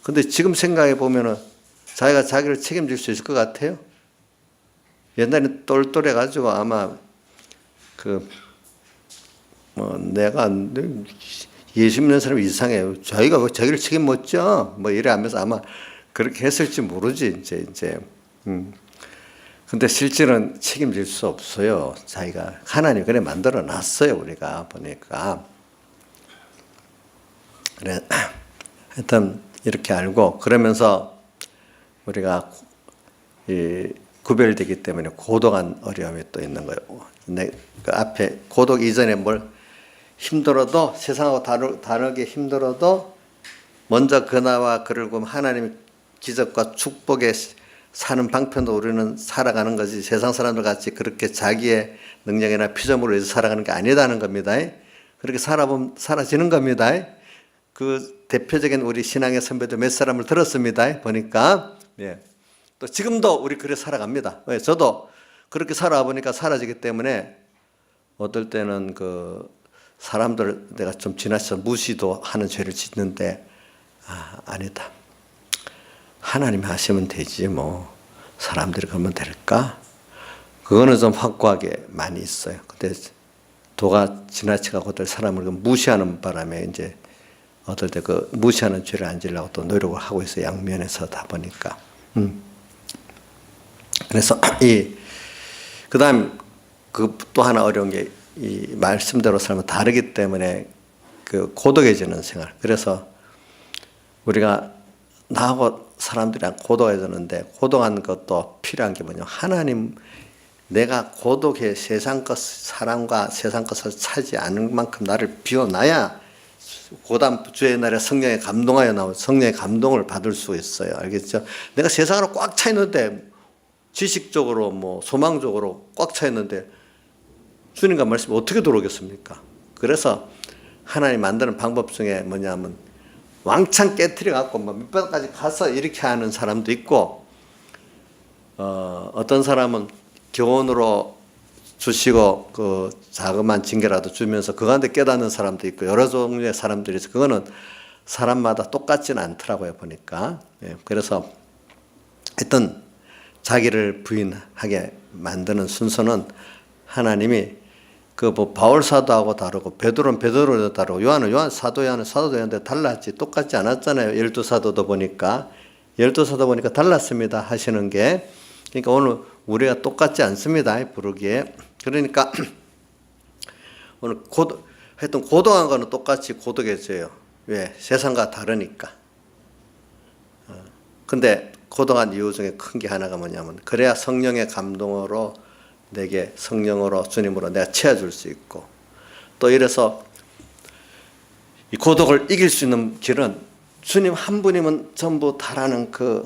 근데 지금 생각해 보면은 자기가 자기를 책임질 수 있을 것 같아요. 옛날에 똘똘해 가지고 아마 내가 예수 믿는 사람이 이상해요. 자기가 왜 자기를 책임 못 져? 뭐 이래 하면서 아마 그렇게 했을지 모르지 이제. 근데 실제는 책임질 수 없어요. 자기가 하나님 그래 만들어 놨어요. 우리가 보니까. 그래 하여튼 이렇게 알고 그러면서 우리가 구별되기 때문에 고독한 어려움이 또 있는 거예요. 그 앞에 고독 이전에 뭘 힘들어도 세상하고 다르게 힘들어도 먼저 그나와 그를 굽 하나님의 기적과 축복에 사는 방편도 우리는 살아가는 거지 세상 사람들 같이 그렇게 자기의 능력이나 피조물로 해서 살아가는 게 아니다는 겁니다. 그렇게 살아보면 사라지는 겁니다. 그 대표적인 우리 신앙의 선배들 몇 사람을 들었습니다. 보니까 또 지금도 우리 그래 살아갑니다. 저도 그렇게 살아보니까 사라지기 때문에 어떨 때는 그 사람들 내가 좀 지나쳐 무시도 하는 죄를 짓는데 아니다. 하나님이 하시면 되지 뭐 사람들이 그러면 될까? 그거는 좀 확고하게 많이 있어요. 근데 도가 지나쳐가고들 사람을 무시하는 바람에 이제 어떨 때 그 무시하는 죄를 안 지려고 또 노력을 하고 있어요. 양면에서 다 보니까. 그래서 그다음 그 또 하나 어려운 게 이 말씀대로 살면 다르기 때문에 그 고독해지는 생활. 그래서 우리가 나하고 사람들이랑 고독해졌는데 고독한 것도 필요한 게 뭐냐? 하나님 내가 고독해 세상 것 사랑과 세상 것을 차지 않을 만큼 나를 비워놔야 고단 주의 날에 성령에 감동하여 나온 성령의 감동을 받을 수 있어요. 알겠죠? 내가 세상으로 꽉 차 있는데 지식적으로 뭐 소망적으로 꽉 차 있는데 주님과 말씀이 어떻게 들어오겠습니까? 그래서 하나님 만드는 방법 중에 뭐냐면 왕창 깨트려 갖고 뭐 밑바닥까지 가서 이렇게 하는 사람도 있고 어떤 사람은 교훈으로 주시고 그 자그마한 징계라도 주면서 그 가운데 깨닫는 사람도 있고 여러 종류의 사람들이 있어요. 그거는 사람마다 똑같지는 않더라고요 보니까. 그래서 하여튼 자기를 부인하게 만드는 순서는 하나님이 그 뭐 바울 사도하고 다르고 베드로는 베드로도 다르고 요한은 사도요한은 사도였는데 달랐지 똑같지 않았잖아요. 12사도도 보니까 12사도 보니까 달랐습니다. 하시는 게. 그러니까 오늘 우리가 똑같지 않습니다. 부르기에. 그러니까 오늘 하여튼 고독한 거는 똑같이 고독해져요. 왜? 세상과 다르니까. 근데 고독한 이유 중에 큰 게 하나가 뭐냐면 그래야 성령의 감동으로 내게 성령으로 주님으로 내가 채워줄 수 있고 또 이래서 이 고독을 이길 수 있는 길은 주님 한 분이면 전부 다라는 그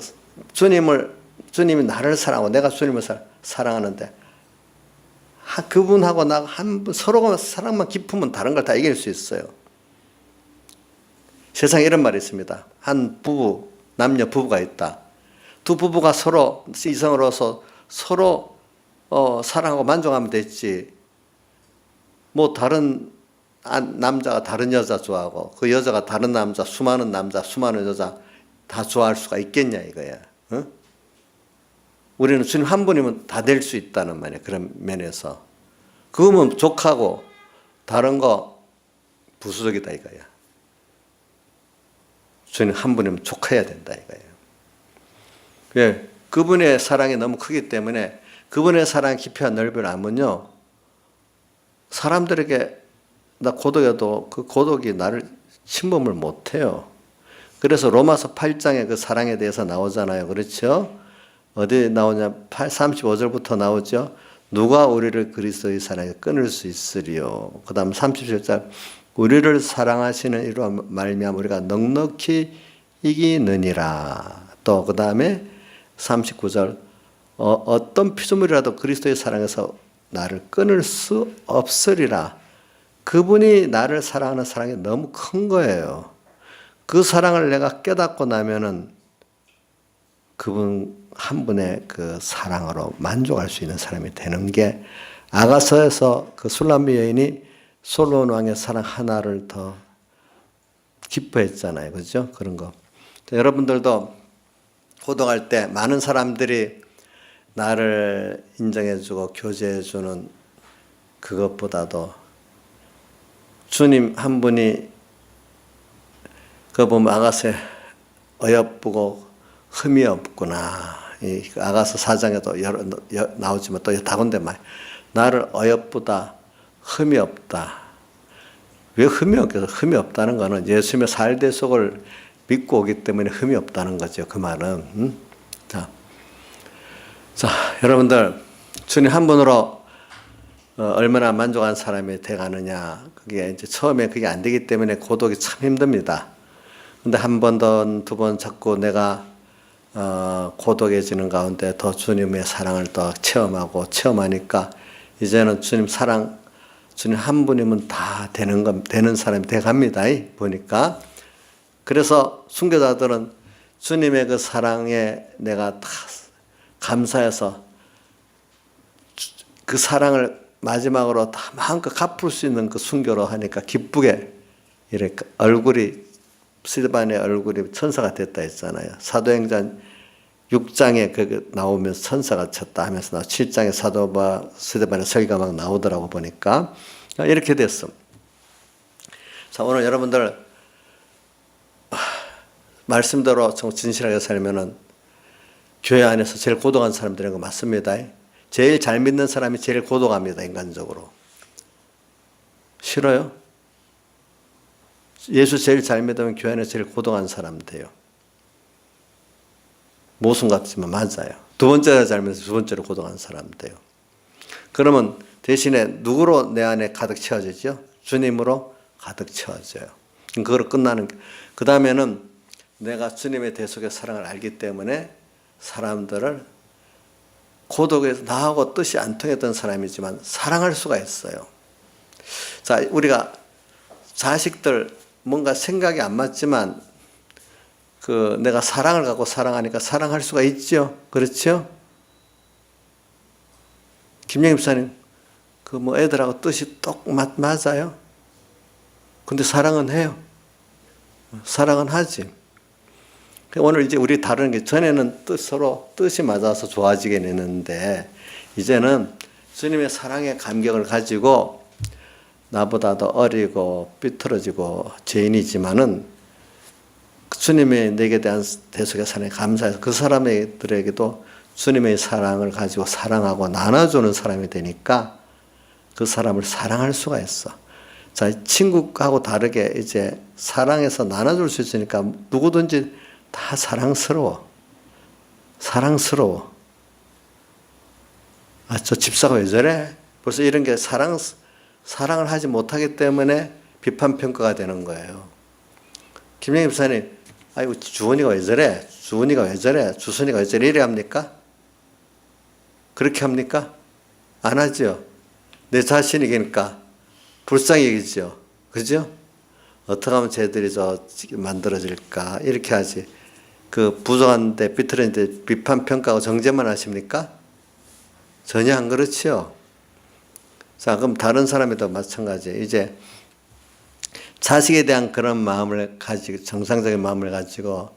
주님이 나를 사랑하고 내가 주님을 사랑하는데 그분하고 나 한 분 서로가 사랑만 깊으면 다른 걸 다 이길 수 있어요. 세상에 이런 말이 있습니다. 한 부부 남녀 부부가 있다. 두 부부가 서로 이성으로서 서로 사랑하고 만족하면 됐지. 뭐 다른 남자가 다른 여자 좋아하고 그 여자가 다른 남자 수많은 여자 다 좋아할 수가 있겠냐 이거야. 우리는 주님 한 분이면 다 될 수 있다는 말이야. 그런 면에서 그거면 족하고 다른 거 부수적이다 이거야. 주님 한 분이면 족해야 된다 이거예요. 왜? 그분의 사랑이 너무 크기 때문에 그분의 사랑 깊이와 넓이를 알면요, 사람들에게 나 고독해도 그 고독이 나를 침범을 못해요. 그래서 로마서 8장에 그 사랑에 대해서 나오잖아요. 그렇죠? 어디 나오냐? 35절부터 나오죠. 누가 우리를 그리스도의 사랑에 끊을 수 있으리요. 그 다음 37절 우리를 사랑하시는 이로 말미암아 우리가 넉넉히 이기느니라. 또 그 다음에 39절 어떤 피조물이라도 그리스도의 사랑에서 나를 끊을 수 없으리라. 그분이 나를 사랑하는 사랑이 너무 큰 거예요. 그 사랑을 내가 깨닫고 나면은 그분 한 분의 그 사랑으로 만족할 수 있는 사람이 되는 게 아가서에서 그 술람미 여인이 솔로몬 왕의 사랑 하나를 더 기뻐했잖아요. 그죠? 그런 거. 여러분들도 고독할 때 많은 사람들이 나를 인정해주고 교제해주는 그것보다도 주님 한 분이 그거 보면 아가서에 어여쁘고 흠이 없구나. 이 아가서 4장에도 나오지만 또 다군데 말 나를 어여쁘다 흠이 없다. 왜 흠이 없겠어? 흠이 없다는 거는 예수님의 살대속을 믿고 오기 때문에 흠이 없다는 거죠. 그 말은. 자, 여러분들 주님 한 분으로 얼마나 만족한 사람이 돼가느냐. 그게 이제 처음에 그게 안 되기 때문에 고독이 참 힘듭니다. 근데 한 번 더, 두 번 자꾸 내가 고독해지는 가운데 더 주님의 사랑을 더 체험하니까 이제는 주님 사랑, 주님 한 분이면 다 되는 사람이 돼갑니다. 보니까. 그래서 순교자들은 주님의 그 사랑에 내가 다 감사해서 그 사랑을 마지막으로 다 마음껏 갚을 수 있는 그 순교로 하니까 기쁘게 이렇게 스데반의 얼굴이 천사가 됐다 했잖아요. 사도행전 6장에 그 나오면서 천사가 쳤다 하면서 7장에 스데반의 설교가 막 나오더라고 보니까 이렇게 됐어. 자, 오늘 여러분들 말씀대로 진실하게 살면은 교회 안에서 제일 고독한 사람들인 거 맞습니다. 제일 잘 믿는 사람이 제일 고독합니다. 인간적으로. 싫어요? 예수 제일 잘 믿으면 교회 안에 제일 고독한 사람 돼요. 모순 같지만 맞아요. 두 번째로 잘 믿으면 두 번째로 고독한 사람 돼요. 그러면 대신에 누구로 내 안에 가득 채워지죠? 주님으로 가득 채워져요. 그거로 끝나는 게. 그 다음에는 내가 주님의 대속의 사랑을 알기 때문에 사람들을 고독에서 나하고 뜻이 안 통했던 사람이지만 사랑할 수가 있어요. 자, 우리가 자식들 뭔가 생각이 안 맞지만 내가 사랑을 갖고 사랑하니까 사랑할 수가 있죠. 그렇죠? 김영희 집사님, 애들하고 뜻이 똑 맞아요? 근데 사랑은 해요. 사랑은 하지. 오늘 이제 우리 다루는 게 전에는 서로 뜻이 맞아서 좋아지게 되는데 이제는 주님의 사랑의 감격을 가지고 나보다도 어리고 삐뚤어지고 죄인이지만은 주님의 내게 대한 대속의 사랑에 감사해서 그 사람들에게도 주님의 사랑을 가지고 사랑하고 나눠주는 사람이 되니까 그 사람을 사랑할 수가 있어. 자, 친구하고 다르게 이제 사랑해서 나눠줄 수 있으니까 누구든지 다 사랑스러워. 아, 저 집사가 왜 저래? 벌써 이런 게 사랑을 하지 못하기 때문에 비판평가가 되는 거예요. 김영희 집사님, 아이고, 주원이가 왜 저래? 주원이가 왜 저래? 주선이가 왜 저래? 이래 합니까? 그렇게 합니까? 안 하죠. 내 자신이니까 불쌍히 여기죠. 그죠? 어떻게 하면 쟤들이 만들어질까? 이렇게 하지. 부족한데, 비틀었는데 비판평가하고 정죄만 하십니까? 전혀 안 그렇지요. 자, 그럼 다른 사람에도 마찬가지예요. 이제 자식에 대한 그런 마음을 가지고, 정상적인 마음을 가지고,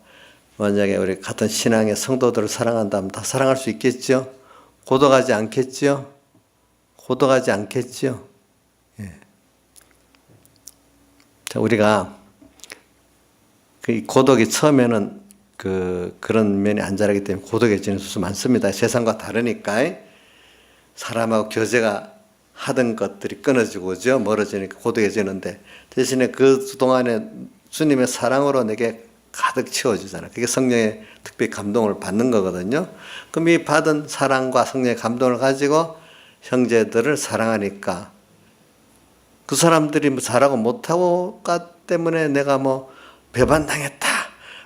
만약에 우리 같은 신앙의 성도들을 사랑한다면 다 사랑할 수 있겠죠? 고독하지 않겠죠? 예. 자, 우리가 고독이 처음에는 그런 면이 안 자라기 때문에 고독해지는 수도 많습니다. 세상과 다르니까. 사람하고 교제가 하던 것들이 끊어지고죠. 멀어지니까 고독해지는데 대신에 그 동안에 주님의 사랑으로 내게 가득 채워주잖아요. 그게 성령의 특별히 감동을 받는 거거든요. 그럼 이 받은 사랑과 성령의 감동을 가지고 형제들을 사랑하니까 그 사람들이 뭐 잘하고 못하고가 때문에 내가 뭐 배반당했다,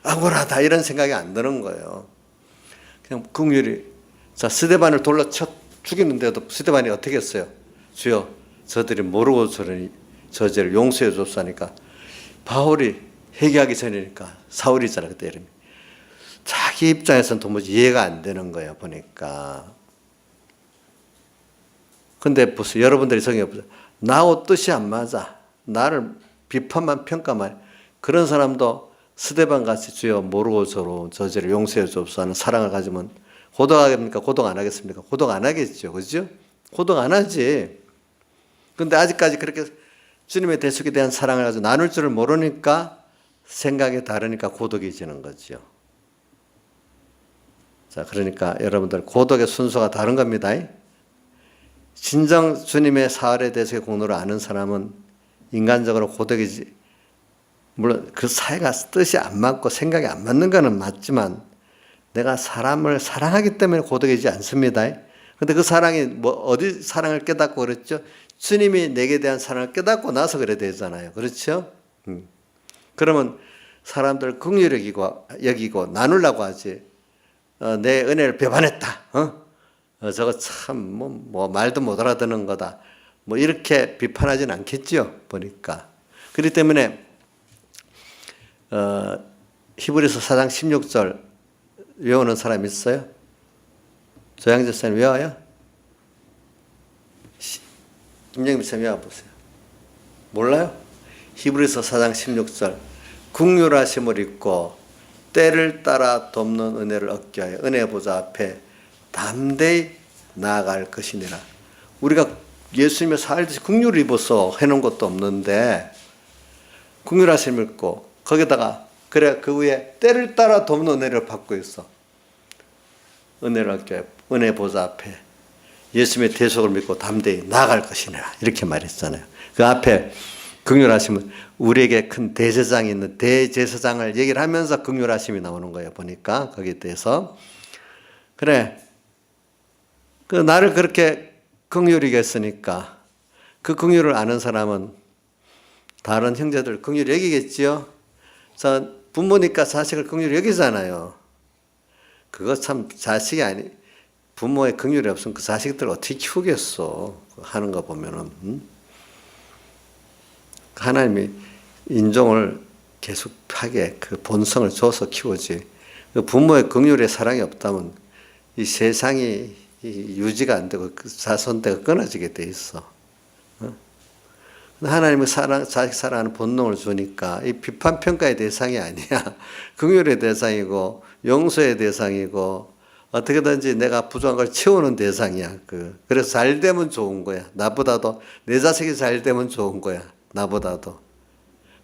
억울하다 이런 생각이 안 드는 거예요. 그냥 긍휼히 자 스데반을 돌로 쳐 죽이는데도 스데반이 어떻게 했어요? 주여 저들이 모르고 저런 저죄를 용서해 줬사니까 바울이 회개하기 전이니까 사울이잖아 그때 이름이. 자기 입장에서는 도무지 이해가 안 되는 거예요 보니까. 근데 보세요. 여러분들이 성경에 보세요. 나하고 뜻이 안 맞아. 나를 비판만 평가만. 그런 사람도 스데반 같이 주여 모르고 저죄를 용서해 줍소 하는 사랑을 가지면 고독하겠습니까? 고독 안 하겠습니까? 고독 안 하겠죠. 그죠? 고독 안 하지. 근데 아직까지 그렇게 주님의 대속에 대한 사랑을 가지고 나눌 줄을 모르니까 생각이 다르니까 고독해지는 거죠. 자, 그러니까 여러분들 고독의 순서가 다른 겁니다. 진정 주님의 사활에 대해서 공로를 아는 사람은 인간적으로 고독이지. 물론 그 사이가 뜻이 안 맞고 생각이 안 맞는 거는 맞지만 내가 사람을 사랑하기 때문에 고독이지 않습니다. 근데 그 사랑이 뭐 어디 사랑을 깨닫고 그랬죠? 주님이 내게 대한 사랑을 깨닫고 나서 그래야 되잖아요. 그렇죠? 그러면 사람들 긍휼히 여기고 나누려고 하지. 내 은혜를 배반했다. 저거 참 뭐 말도 못 알아듣는 거다. 뭐 이렇게 비판하지는 않겠죠. 보니까. 그렇기 때문에 히브리서 4장 16절 외우는 사람 있어요? 조양재 선생님 외워요? 김영미 선생님 외워보세요. 몰라요? 히브리서 4장 16절 긍휼하심을 입고 때를 따라 돕는 은혜를 얻게 하여 은혜 보좌 앞에 담대히 나아갈 것이니라. 우리가 예수님의 살듯이 긍휼을 입어서 해놓은 것도 없는데 긍휼하심을 입고 거기다가 그래 그 위에 때를 따라 돕는 은혜를 받고 있어. 은혜를 얻게 하여 은혜 보좌 앞에 예수님의 대속을 믿고 담대히 나아갈 것이니라 이렇게 말했잖아요. 그 앞에 긍휼하심은 우리에게 큰 대제사장이 있는 대제사장을 얘기를 하면서 긍휼하심이 나오는 거예요. 보니까 거기에 대해서 그래 그 나를 그렇게 긍휼히 여겼으니까 그 긍휼을 아는 사람은 다른 형제들 긍휼히 여기겠지요. 자 부모니까 자식을 긍휼히 여기잖아요. 그거 참 자식이 아니 부모의 긍휼이 없으면 그 자식들 어떻게 키우겠어. 하는 거 보면은 하나님이 인종을 계속하게 그 본성을 줘서 키우지. 그 부모의 긍휼의 사랑이 없다면 이 세상이 유지가 안 되고 그 자손대가 끊어지게 돼 있어. 하나님은 자식 사랑하는 본능을 주니까 이 비판 평가의 대상이 아니야. 긍휼의 대상이고 용서의 대상이고 어떻게든지 내가 부족한 걸 채우는 대상이야. 그래서 잘 되면 좋은 거야. 나보다도 내 자식이 잘 되면 좋은 거야. 나보다도.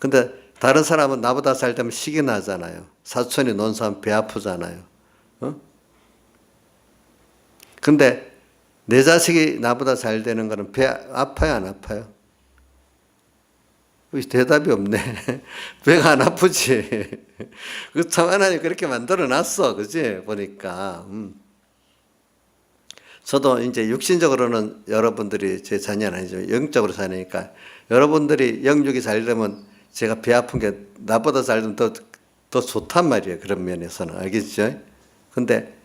근데 다른 사람은 나보다 잘 되면 시기 나잖아요. 사촌이 논사하면 배 아프잖아요. 근데 내 자식이 나보다 잘 되는 거는 배 아파요, 안 아파요? 대답이 없네. 배가 안 아프지. 그 참 하나님 그렇게 만들어 놨어. 그지? 보니까. 저도 이제 육신적으로는 여러분들이 제 자녀는 아니지만 영적으로 사니까 여러분들이 영육이 잘 되면 제가 배 아픈 게 나보다 잘 되면 더 좋단 말이에요. 그런 면에서는. 알겠죠? 근데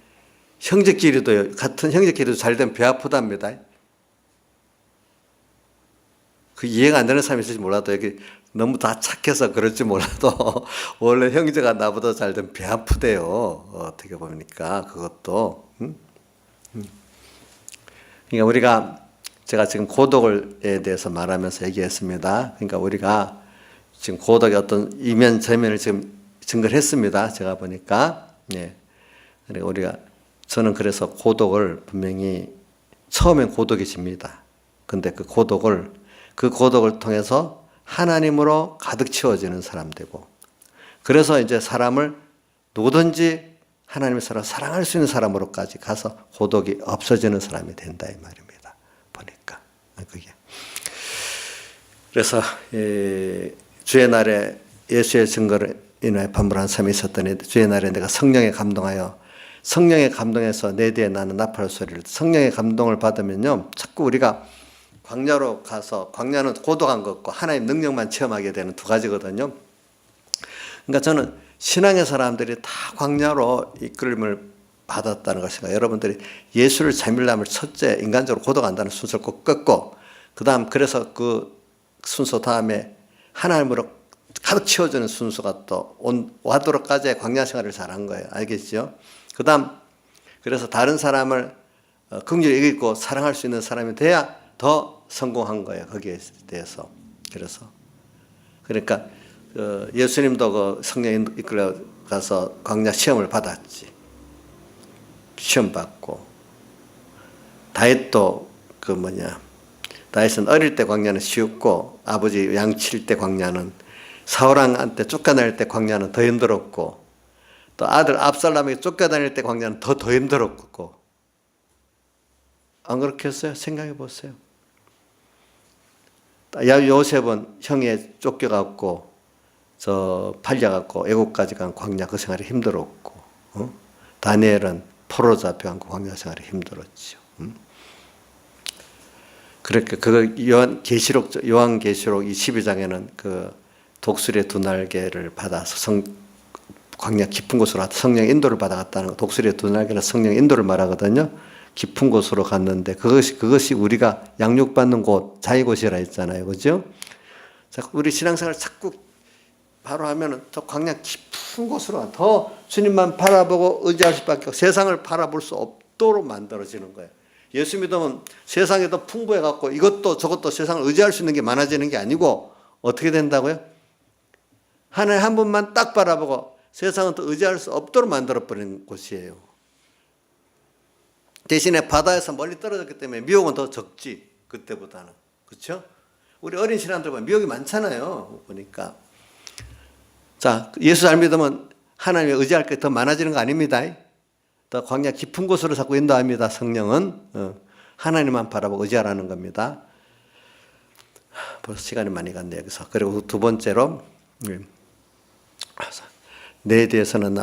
형제끼리도, 같은 형제끼리도 잘 되면 배 아프답니다. 그 이해가 안 되는 사람이 있을지 몰라도 여기 너무 다 착해서 그럴지 몰라도 원래 형제가 나보다 잘 되면 배 아프대요. 어떻게 보니까 그것도. 그러니까 우리가 제가 지금 고독에 대해서 말하면서 얘기했습니다. 그러니까 우리가 지금 고독의 어떤 이면 저면을 지금 증거를 했습니다. 제가 보니까. 예. 그러니까 우리가 저는 그래서 고독을 분명히 처음엔 고독해집니다. 근데 그 고독을 통해서 하나님으로 가득 채워지는 사람 되고, 그래서 이제 사람을 누구든지 하나님의 사랑을 사랑할 수 있는 사람으로까지 가서 고독이 없어지는 사람이 된다 이 말입니다. 그게. 그래서 주의 날에 예수의 증거를 인하여 반문한 삶이 있었더니 주의 날에 내가 성령에 감동하여 성령에 감동해서 내 뒤에 나는 나팔 소리를 성령의 감동을 받으면요 자꾸 우리가 광야로 가서 광야는 고독한 것과 하나님 능력만 체험하게 되는 두 가지거든요. 그러니까 저는 신앙의 사람들이 다 광야로 이끌림을 받았다는 것인가. 여러분들이 예수를 재밀람을 첫째 인간적으로 고독한다는 순서를 꼭 끊고 그 다음 그래서 그 순서 다음에 하나님으로 가득 채워주는 순서가 또 와도록까지의 광야 생활을 잘한 거예요. 알겠죠? 그 다음 그래서 다른 사람을 긍휼히 여기고 사랑할 수 있는 사람이 돼야 더 성공한 거예요. 거기에 대해서. 그래서 그러니까 예수님도 그 성령 이끌어 가서 광야 시험을 받았지. 시험 받고 다윗도 다윗은 어릴 때 광야는 쉬웠고 아버지 양칠 때 광야는 사울왕한테 쫓겨날 때 광야는 더 힘들었고 또 아들 압살롬에게 쫓겨다닐 때 광야는 더 힘들었고 안 그렇겠어요? 생각해 보세요. 요셉은 형에 쫓겨갖고 팔려갖고 애국까지 간 광야 그 생활이 힘들었고 다니엘은 포로 잡혀간 광야 생활이 힘들었죠. 그렇게 요한계시록 22장에는 그 독수리의 두 날개를 받아서 광야 깊은 곳으로 성령 인도를 받아갔다는 거. 독수리의 두 날개는 성령 인도를 말하거든요. 깊은 곳으로 갔는데 그것이 우리가 양육받는 곳, 자유곳이라 했잖아요. 그죠? 우리 신앙생활 자꾸 바로 하면은 더 광야 깊은 곳으로 더 주님만 바라보고 의지할 수밖에 없고 세상을 바라볼 수 없도록 만들어지는 거예요. 예수 믿으면 세상에 더 풍부해갖고 이것도 저것도 세상을 의지할 수 있는 게 많아지는 게 아니고 어떻게 된다고요? 하나님 한 분만 딱 바라보고 세상은 더 의지할 수 없도록 만들어버리는 곳이에요. 대신에 바다에서 멀리 떨어졌기 때문에 미혹은 더 적지 그때보다는. 그렇죠? 우리 어린 신앙들 보면 미혹이 많잖아요. 보니까. 자, 예수 잘 믿으면 하나님의 의지할 게 더 많아지는 거 아닙니다. 더 광야 깊은 곳으로 자꾸 인도합니다. 성령은 하나님만 바라보고 의지하라는 겁니다. 벌써 시간이 많이 갔네요. 여기서. 그리고 두 번째로 내 대해서는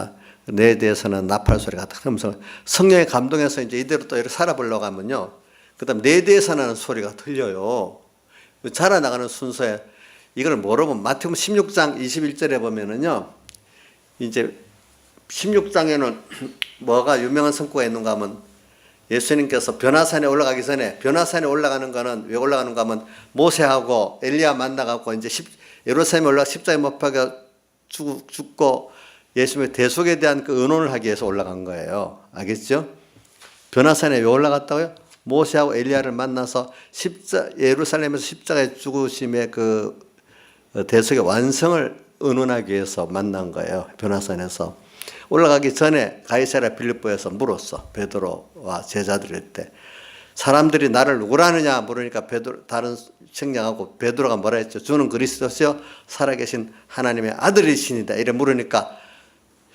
나팔 소리가 딱 들으면서 성령의 감동에서 이제 이대로 또 이렇게 살아보려고 하면요. 그 다음 내 대해서 나는 소리가 틀려요. 자라나가는 순서에 이걸 뭐로 보면 마태복음 16장 21절에 보면은요. 이제 16장에는 뭐가 유명한 성과가 있는가 하면 예수님께서 변화산에 올라가기 전에 변화산에 올라가는 거는 왜 올라가는가 하면 모세하고 엘리야 만나갖고 이제 예루살렘에 올라가 십자가에 못 박혀 죽고 예수님의 대속에 대한 그 의논을 하기 위해서 올라간 거예요. 알겠죠? 변화산에 왜 올라갔다고요? 모세하고 엘리야를 만나서 예루살렘에서 십자가에 죽으심의 그 대속의 완성을 의논하기 위해서 만난 거예요. 변화산에서. 올라가기 전에 가이사랴 빌립보에서 물었어. 베드로와 제자들한테. 사람들이 나를 누구라느냐 물으니까 다른 청량하고 베드로가 뭐라 했죠? 주는 그리스도시요 살아계신 하나님의 아들이시니다. 이래 물으니까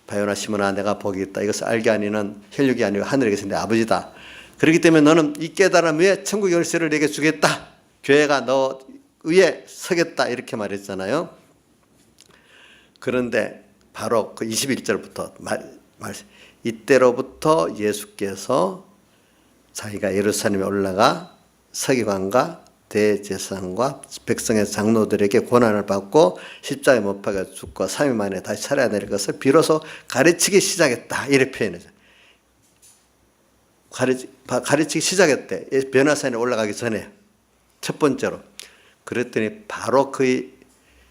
바요나 시몬아 내가 복이 있다. 이것을 알게 하니는 혈육이 아니고 하늘에 계신 내 아버지다. 그렇기 때문에 너는 이 깨달음 위에 천국 열쇠를 내게 주겠다. 교회가 너 위에 서겠다. 이렇게 말했잖아요. 그런데 바로 그 21절부터 이때로부터 예수께서 자기가 예루살렘에 올라가 서기관과 대제사장과 백성의 장로들에게 고난을 받고 십자가에 못 박혀 죽고 3일 만에 다시 살아내릴 것을 비로소 가르치기 시작했다. 이렇게 표현해요. 가르치기 시작했대. 변화산에 올라가기 전에 첫 번째로. 그랬더니 바로 그의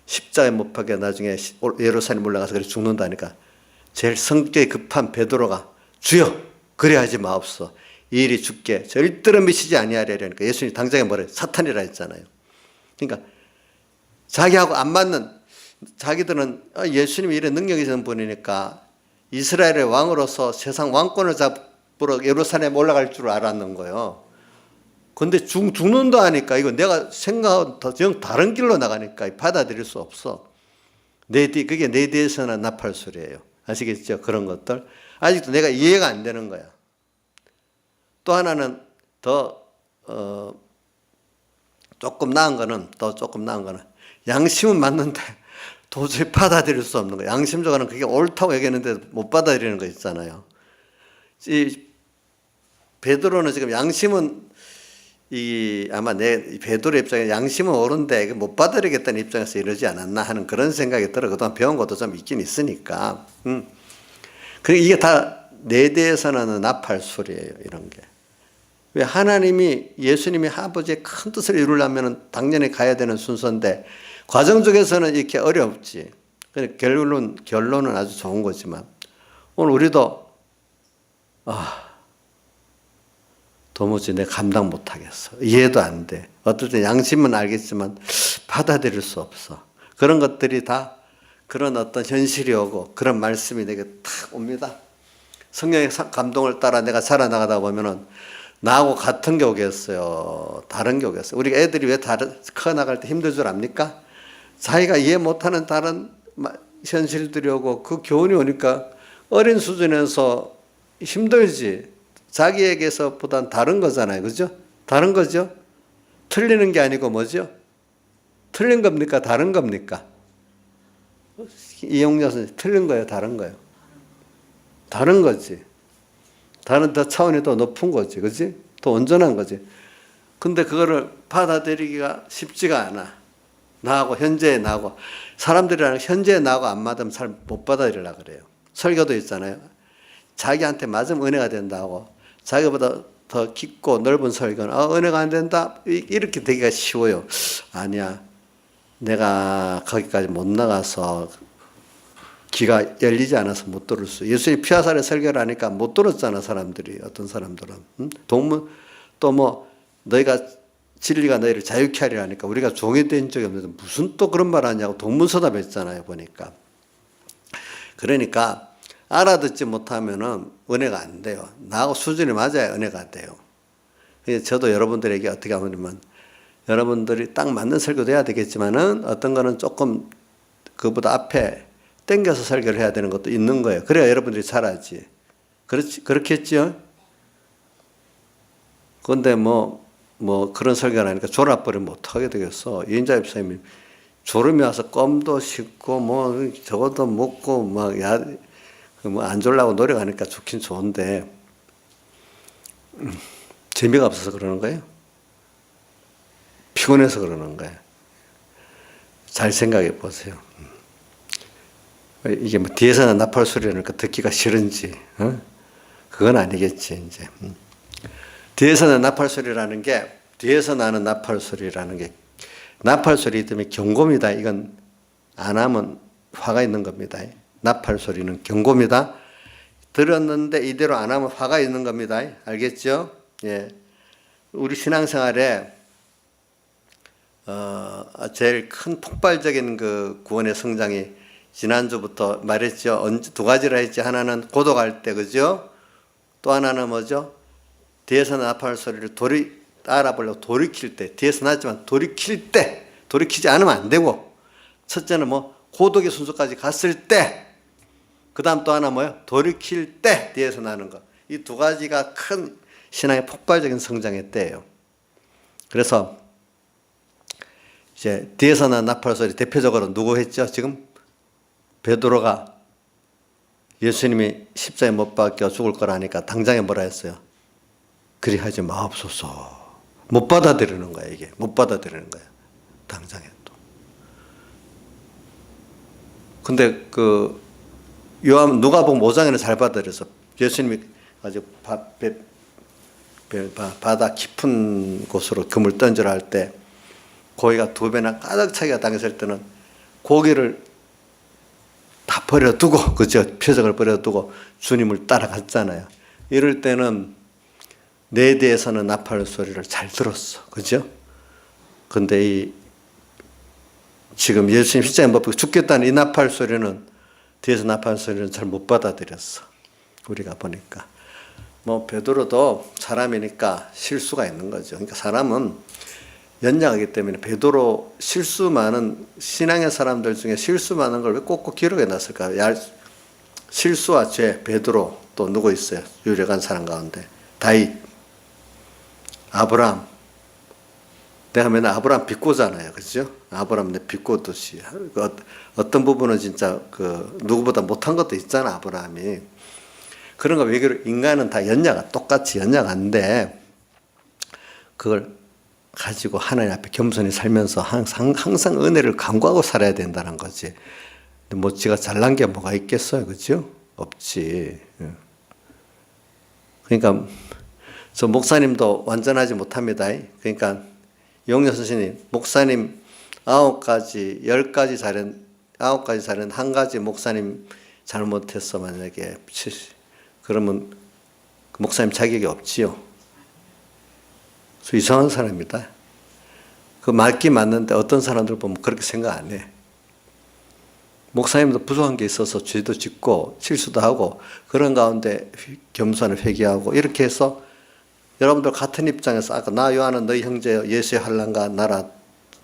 십자가에 못 박혀 나중에 예루살렘 올라가서 그렇게 죽는다니까 제일 성격이 급한 베드로가 주여 그래 하지 마옵소서. 이 일이 죽게 절대로 미치지 아니하리라니까 예수님이 당장에 뭐래 사탄이라 했잖아요. 그러니까 자기하고 안 맞는 자기들은 예수님이 이런 능력이 있는 분이니까 이스라엘의 왕으로서 세상 왕권을 잡으러 예루살렘 올라갈 줄 알았는 거예요. 근데 죽는다 하니까 이거 내가 생각한 정 다른 길로 나가니까 받아들일 수 없어. 그게 내 뒤에서는 나팔 소리예요. 아시겠죠? 그런 것들. 아직도 내가 이해가 안 되는 거야. 또 하나는 더 조금 나은 거는 또 조금 나은 거는 양심은 맞는데 도저히 받아들일 수 없는 거예요. 양심적으로는 그게 옳다고 얘기했는데 못 받아들이는 거 있잖아요. 이 베드로는 지금 양심은 아마 베드로 입장에 양심은 옳은데 못 받아들이겠다는 입장에서 이러지 않았나 하는 그런 생각이 들어. 그동안 배운 것도 좀 있긴 있으니까. 이게 다 내 대해서는 나팔소리예요. 이런 게. 왜 하나님이 예수님이 아버지의 큰 뜻을 이루려면 당연히 가야 되는 순서인데 과정 중에서는 이렇게 어렵지. 결론은 아주 좋은 거지만 오늘 우리도 도무지 내가 감당 못하겠어. 이해도 안 돼. 어떨 때 양심은 알겠지만 받아들일 수 없어. 그런 것들이 다 그런 어떤 현실이 오고 그런 말씀이 내게 탁 옵니다. 성령의 감동을 따라 내가 살아나가다 보면은 나하고 같은 게 오겠어요. 다른 게 오겠어요. 우리 애들이 왜 커나갈 때 힘들 줄 압니까? 자기가 이해 못하는 다른 현실들이 오고 그 교훈이 오니까 어린 수준에서 힘들지. 자기에게서보단 다른 거잖아요. 그죠? 다른 거죠? 틀리는 게 아니고 뭐죠? 틀린 겁니까? 다른 겁니까? 이용자 선생님, 틀린 거예요? 다른 거예요? 다른 거지. 다른 더 차원이 더 높은 거지. 그지? 더 온전한 거지. 근데 그거를 받아들이기가 쉽지가 않아. 나하고, 현재의 나하고. 사람들이랑 현재의 나하고 안 맞으면 잘 못 받아들이려고 그래요. 설교도 있잖아요. 자기한테 맞으면 은혜가 된다고. 자기보다 더 깊고 넓은 설교는 은혜가 안 된다? 이렇게 되기가 쉬워요. 아니야. 내가 거기까지 못 나가서 귀가 열리지 않아서 못 들을 수. 예수님 피와 살의 설교를 하니까 못 들었잖아, 사람들이. 어떤 사람들은. 동문 또 뭐 너희가 진리가 너희를 자유케 하리라 하니까 우리가 종이 된 적이 없는데 무슨 또 그런 말 하냐고 동문서답했잖아요, 보니까. 그러니까 알아듣지 못하면은 은혜가 안 돼요. 나하고 수준이 맞아야 은혜가 돼요. 그래서 저도 여러분들에게 어떻게 하냐면 여러분들이 딱 맞는 설교도 해야 되겠지만은 어떤 거는 조금 그보다 앞에 땡겨서 설교를 해야 되는 것도 있는 거예요. 그래야 여러분들이 잘하지. 그렇겠죠? 그런데 뭐 그런 설교를 하니까 졸아버리면 어떡하게 되겠어. 이인자 집사님이 졸음이 와서 껌도 씹고 저것도 먹고 안 졸라고 노력하니까 좋긴 좋은데 재미가 없어서 그러는 거예요? 피곤해서 그러는 거예요? 잘 생각해 보세요. 이게 뒤에서는 나팔 소리라니까 듣기가 싫은지, 그건 아니겠지, 이제. 뒤에서 나팔 소리라는 게, 뒤에서 나는 나팔 소리라는 게, 나팔 소리 때문에 경고입니다. 이건 안 하면 화가 있는 겁니다. 나팔 소리는 경고입니다. 들었는데 이대로 안 하면 화가 있는 겁니다. 알겠죠? 예. 우리 신앙생활에, 제일 큰 폭발적인 그 구원의 성장이 지난주부터 말했죠. 두 가지라 했지. 하나는 고독할 때, 그죠? 또 하나는 뭐죠? 뒤에서 나팔 소리를 알아보려고 돌이킬 때, 뒤에서 나지만 돌이킬 때, 돌이키지 않으면 안 되고, 첫째는 고독의 순서까지 갔을 때, 그 다음 또 하나 돌이킬 때, 뒤에서 나는 거. 이 두 가지가 큰 신앙의 폭발적인 성장의 때예요. 그래서, 이제, 뒤에서 난 나팔 소리, 대표적으로 누구 했죠? 지금? 베드로가 예수님이 십자가에 못 박혀 죽을 거라니까 당장에 뭐라 했어요? 그리하지 마옵소서. 못 받아들이는 거야, 이게. 못 받아들이는 거야. 당장에 또. 근데 누가복음 5장에는 잘 받아들여서 예수님이 아주 바다 깊은 곳으로 금을 던지라 할 때 고기가 2배나 가득 차게 당했을 때는 고기를 다 버려두고, 그죠? 표적을 버려두고 주님을 따라갔잖아요. 이럴 때는 내 대해서는 나팔 소리를 잘 들었어. 그죠? 근데 지금 예수님 십자가에 못 박혀 죽겠다는 이 나팔 소리는, 뒤에서 나팔 소리는 잘 못 받아들였어. 우리가 보니까. 베드로도 사람이니까 실수가 있는 거죠. 그러니까 사람은 연약하기 때문에 베드로 실수 많은 신앙의 사람들 중에 실수 많은 걸 왜 꼭꼭 기록해 놨을까요? 실수와 죄, 베드로 또 누구 있어요? 유력한 사람 가운데 다윗, 아브라함, 내가 맨날 아브라함 비꼬잖아요. 그죠? 아브라함 내 비꼬듯이. 어떤 부분은 진짜 누구보다 못한 것도 있잖아, 아브라함이. 그런 거 외교로 인간은 다 똑같이 연약한데, 그걸 가지고 하나님 앞에 겸손히 살면서 항상 은혜를 간구하고 살아야 된다는 거지. 뭐 지가 잘난 게 뭐가 있겠어요, 그죠? 없지. 그러니까 저 목사님도 완전하지 못합니다. 그러니까 영려 선생님, 목사님 9가지, 10가지 잘한 한 가지 목사님 잘못했어 만약에 그러면 그 목사님 자격이 없지요. 그래서 이상한 사람이다. 그 맞긴 맞는데 어떤 사람들 보면 그렇게 생각 안 해. 목사님도 부족한 게 있어서 죄도 짓고 실수도 하고 그런 가운데 겸손을 회개하고 이렇게 해서 여러분들 같은 입장에서 아까 나 요한은 너희 형제 예수의 환난과 나라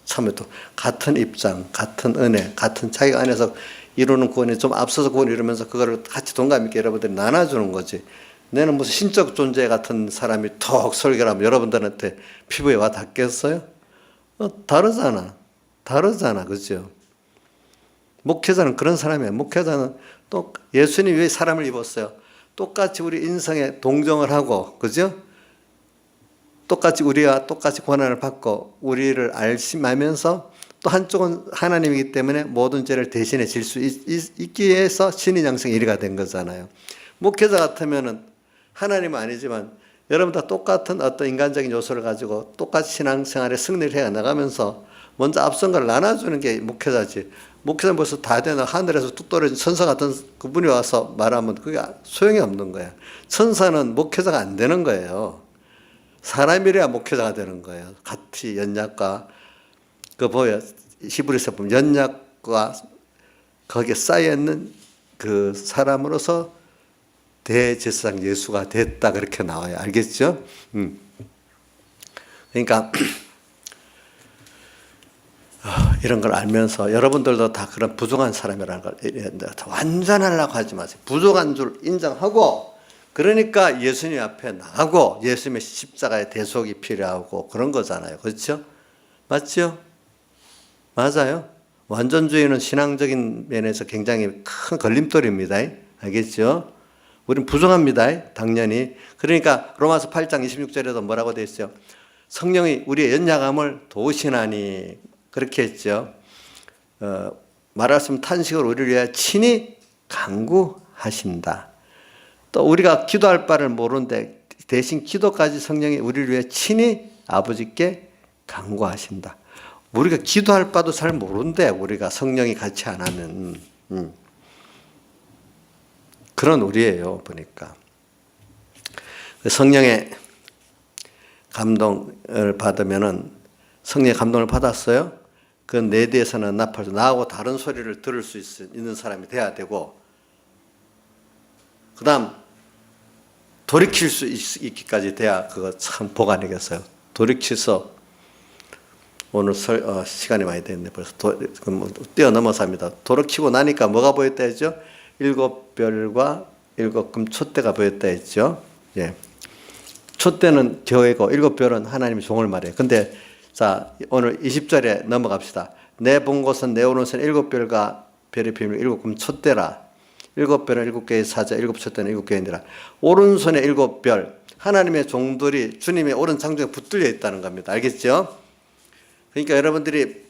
참여도 같은 입장, 같은 은혜, 같은 자기 안에서 이루는 구원이 좀 앞서서 구원을 이루면서 그거를 같이 동감 있게 여러분들이 나눠주는 거지. 내는 무슨 신적 존재 같은 사람이 톡 설교를 하면 여러분들한테 피부에 와 닿겠어요? 다르잖아. 그죠? 목회자는 그런 사람이에요. 목회자는 또 예수님이 왜 사람을 입었어요? 똑같이 우리 인생에 동정을 하고, 그죠? 똑같이 우리와 똑같이 고난을 받고 우리를 알심하면서 또 한쪽은 하나님이기 때문에 모든 죄를 대신해 질 수 있기 위해서 신인 양생 1위가 된 거잖아요. 목회자 같으면은 하나님은 아니지만 여러분 다 똑같은 어떤 인간적인 요소를 가지고 똑같이 신앙생활에 승리를 해 나가면서 먼저 앞선 걸 나눠주는 게 목회자지. 목회자는 벌써 다 되나 하늘에서 뚝 떨어진 천사 같은 그분이 와서 말하면 그게 소용이 없는 거야. 천사는 목회자가 안 되는 거예요. 사람이래야 목회자가 되는 거예요. 같이 연약과 보여 히브리서 보면 연약과 거기에 쌓여 있는 그 사람으로서 대제사장 예수가 됐다 그렇게 나와요. 알겠죠? 그러니까 이런 걸 알면서 여러분들도 다 그런 부족한 사람이라는 걸 완전하려고 하지 마세요. 부족한 줄 인정하고 그러니까 예수님 앞에 나가고 예수님의 십자가의 대속이 필요하고 그런 거잖아요. 그렇죠? 맞죠? 맞아요. 완전주의는 신앙적인 면에서 굉장히 큰 걸림돌입니다. 알겠죠? 우린 부족합니다. 당연히. 그러니까 로마서 8장 26절에도 뭐라고 되어 있어요? 성령이 우리의 연약함을 도우시나니 그렇게 했죠. 말하시면 탄식을 우리를 위하여 친히 간구하신다. 또 우리가 기도할 바를 모르는데 대신 기도까지 성령이 우리를 위해 친히 아버지께 간구하신다. 우리가 기도할 바도 잘 모르는데 우리가 성령이 같이 안 하면 그런 우리예요. 보니까 성령의 감동을 받으면은 성령의 감동을 받았어요. 그 내 뒤에서는 나하고 다른 소리를 들을 수 있는 사람이 돼야 되고 그 다음 돌이킬 수 있기까지 돼야 그거 참 복 아니겠어요. 돌이켜서 오늘 시간이 많이 됐네. 벌써 뛰어넘어서 합니다. 돌이키고 나니까 뭐가 보였다 했죠? 7별과 7금 촛대가 보였다 했죠. 예. 촛대는 교회고 7별은 하나님의 종을 말해요. 근데 자 오늘 20절에 넘어갑시다. 내 본 곳은 내 오른손 7별과 별의 비밀 7금 촛대라. 7별은 7개의 사자, 7촛대는 7개인데라. 오른손에 7별, 하나님의 종들이 주님의 오른 장중에 붙들려 있다는 겁니다. 알겠죠? 그러니까 여러분들이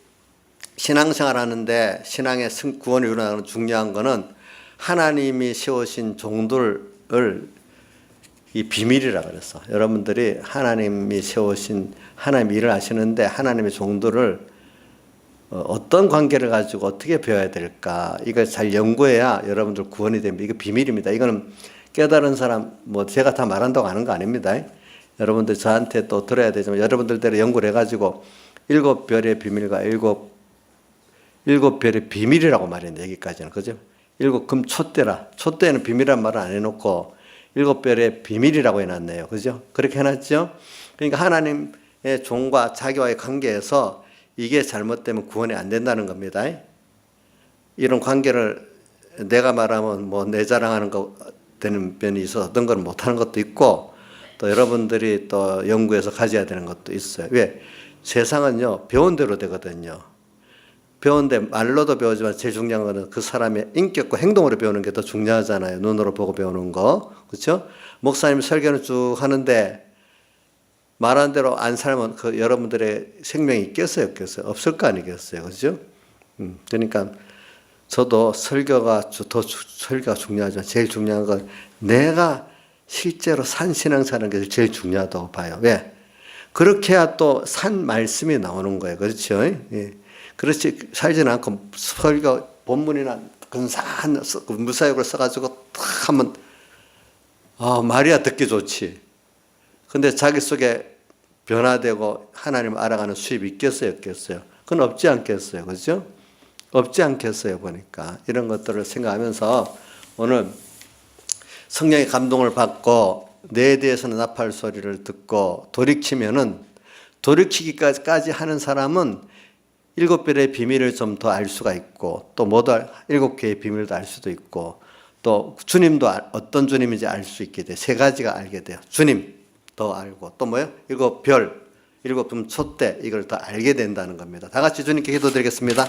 신앙생활 하는데 신앙의 구원을 이루는 중요한 거는 하나님이 세우신 종들을 이 비밀이라 그랬어. 여러분들이 하나님이 세우신 하나님 일을 하시는데 하나님의 종들을 어떤 관계를 가지고 어떻게 배워야 될까? 이걸 잘 연구해야 여러분들 구원이 됩니다. 이거 비밀입니다. 이거는 깨달은 사람, 제가 다 말한다고 하는 거 아닙니다. 여러분들 저한테 또 들어야 되지만 여러분들대로 연구를 해가지고 7별의 비밀과 7별의 비밀이라고 말했는데 여기까지는. 그죠? 7금 촛대라. 촛대는 비밀이란 말을 안 해놓고 7별의 비밀이라고 해놨네요. 그죠? 그렇게 해놨죠? 그러니까 하나님의 종과 자기와의 관계에서 이게 잘못되면 구원이 안 된다는 겁니다. 이런 관계를 내가 말하면 내 자랑하는 거 되는 면이 있어서 어떤 걸 못하는 것도 있고 또 여러분들이 또 연구해서 가져야 되는 것도 있어요. 왜? 세상은요, 배운 대로 되거든요. 배운데 말로도 배우지만 제일 중요한 거는 그 사람의 인격과 행동으로 배우는 게 더 중요하잖아요. 눈으로 보고 배우는 거. 그렇죠? 목사님 설교는 쭉 하는데 말한 대로 안 살면 그 여러분들의 생명이 있겠어요, 없겠어요? 없을 거 아니겠어요. 그렇죠? 그러니까 저도 설교가 중요하지만 제일 중요한 건 내가 실제로 산 신앙 사는 게 제일 중요하다고 봐요. 왜? 그렇게 해야 또 산 말씀이 나오는 거예요. 그렇죠? 예. 그렇지 살지는 않고 설교 본문이나 근사한 무사역을 써가지고 탁 하면 말이야 듣기 좋지. 근데 자기 속에 변화되고 하나님을 알아가는 수입이 있겠어요, 없겠어요? 그건 없지 않겠어요, 그렇죠? 없지 않겠어요, 보니까. 이런 것들을 생각하면서 오늘 성령의 감동을 받고 내 대해서는 나팔 소리를 듣고 돌이키기까지 하는 사람은 7별의 비밀을 좀 더 알 수가 있고 또 모두 7개의 비밀도 알 수도 있고 또 주님도 어떤 주님인지 알 수 있게 돼요. 3가지가 알게 돼요. 주님 더 알고 또 뭐예요? 7별, 7분 촛대 이걸 더 알게 된다는 겁니다. 다 같이 주님께 기도드리겠습니다.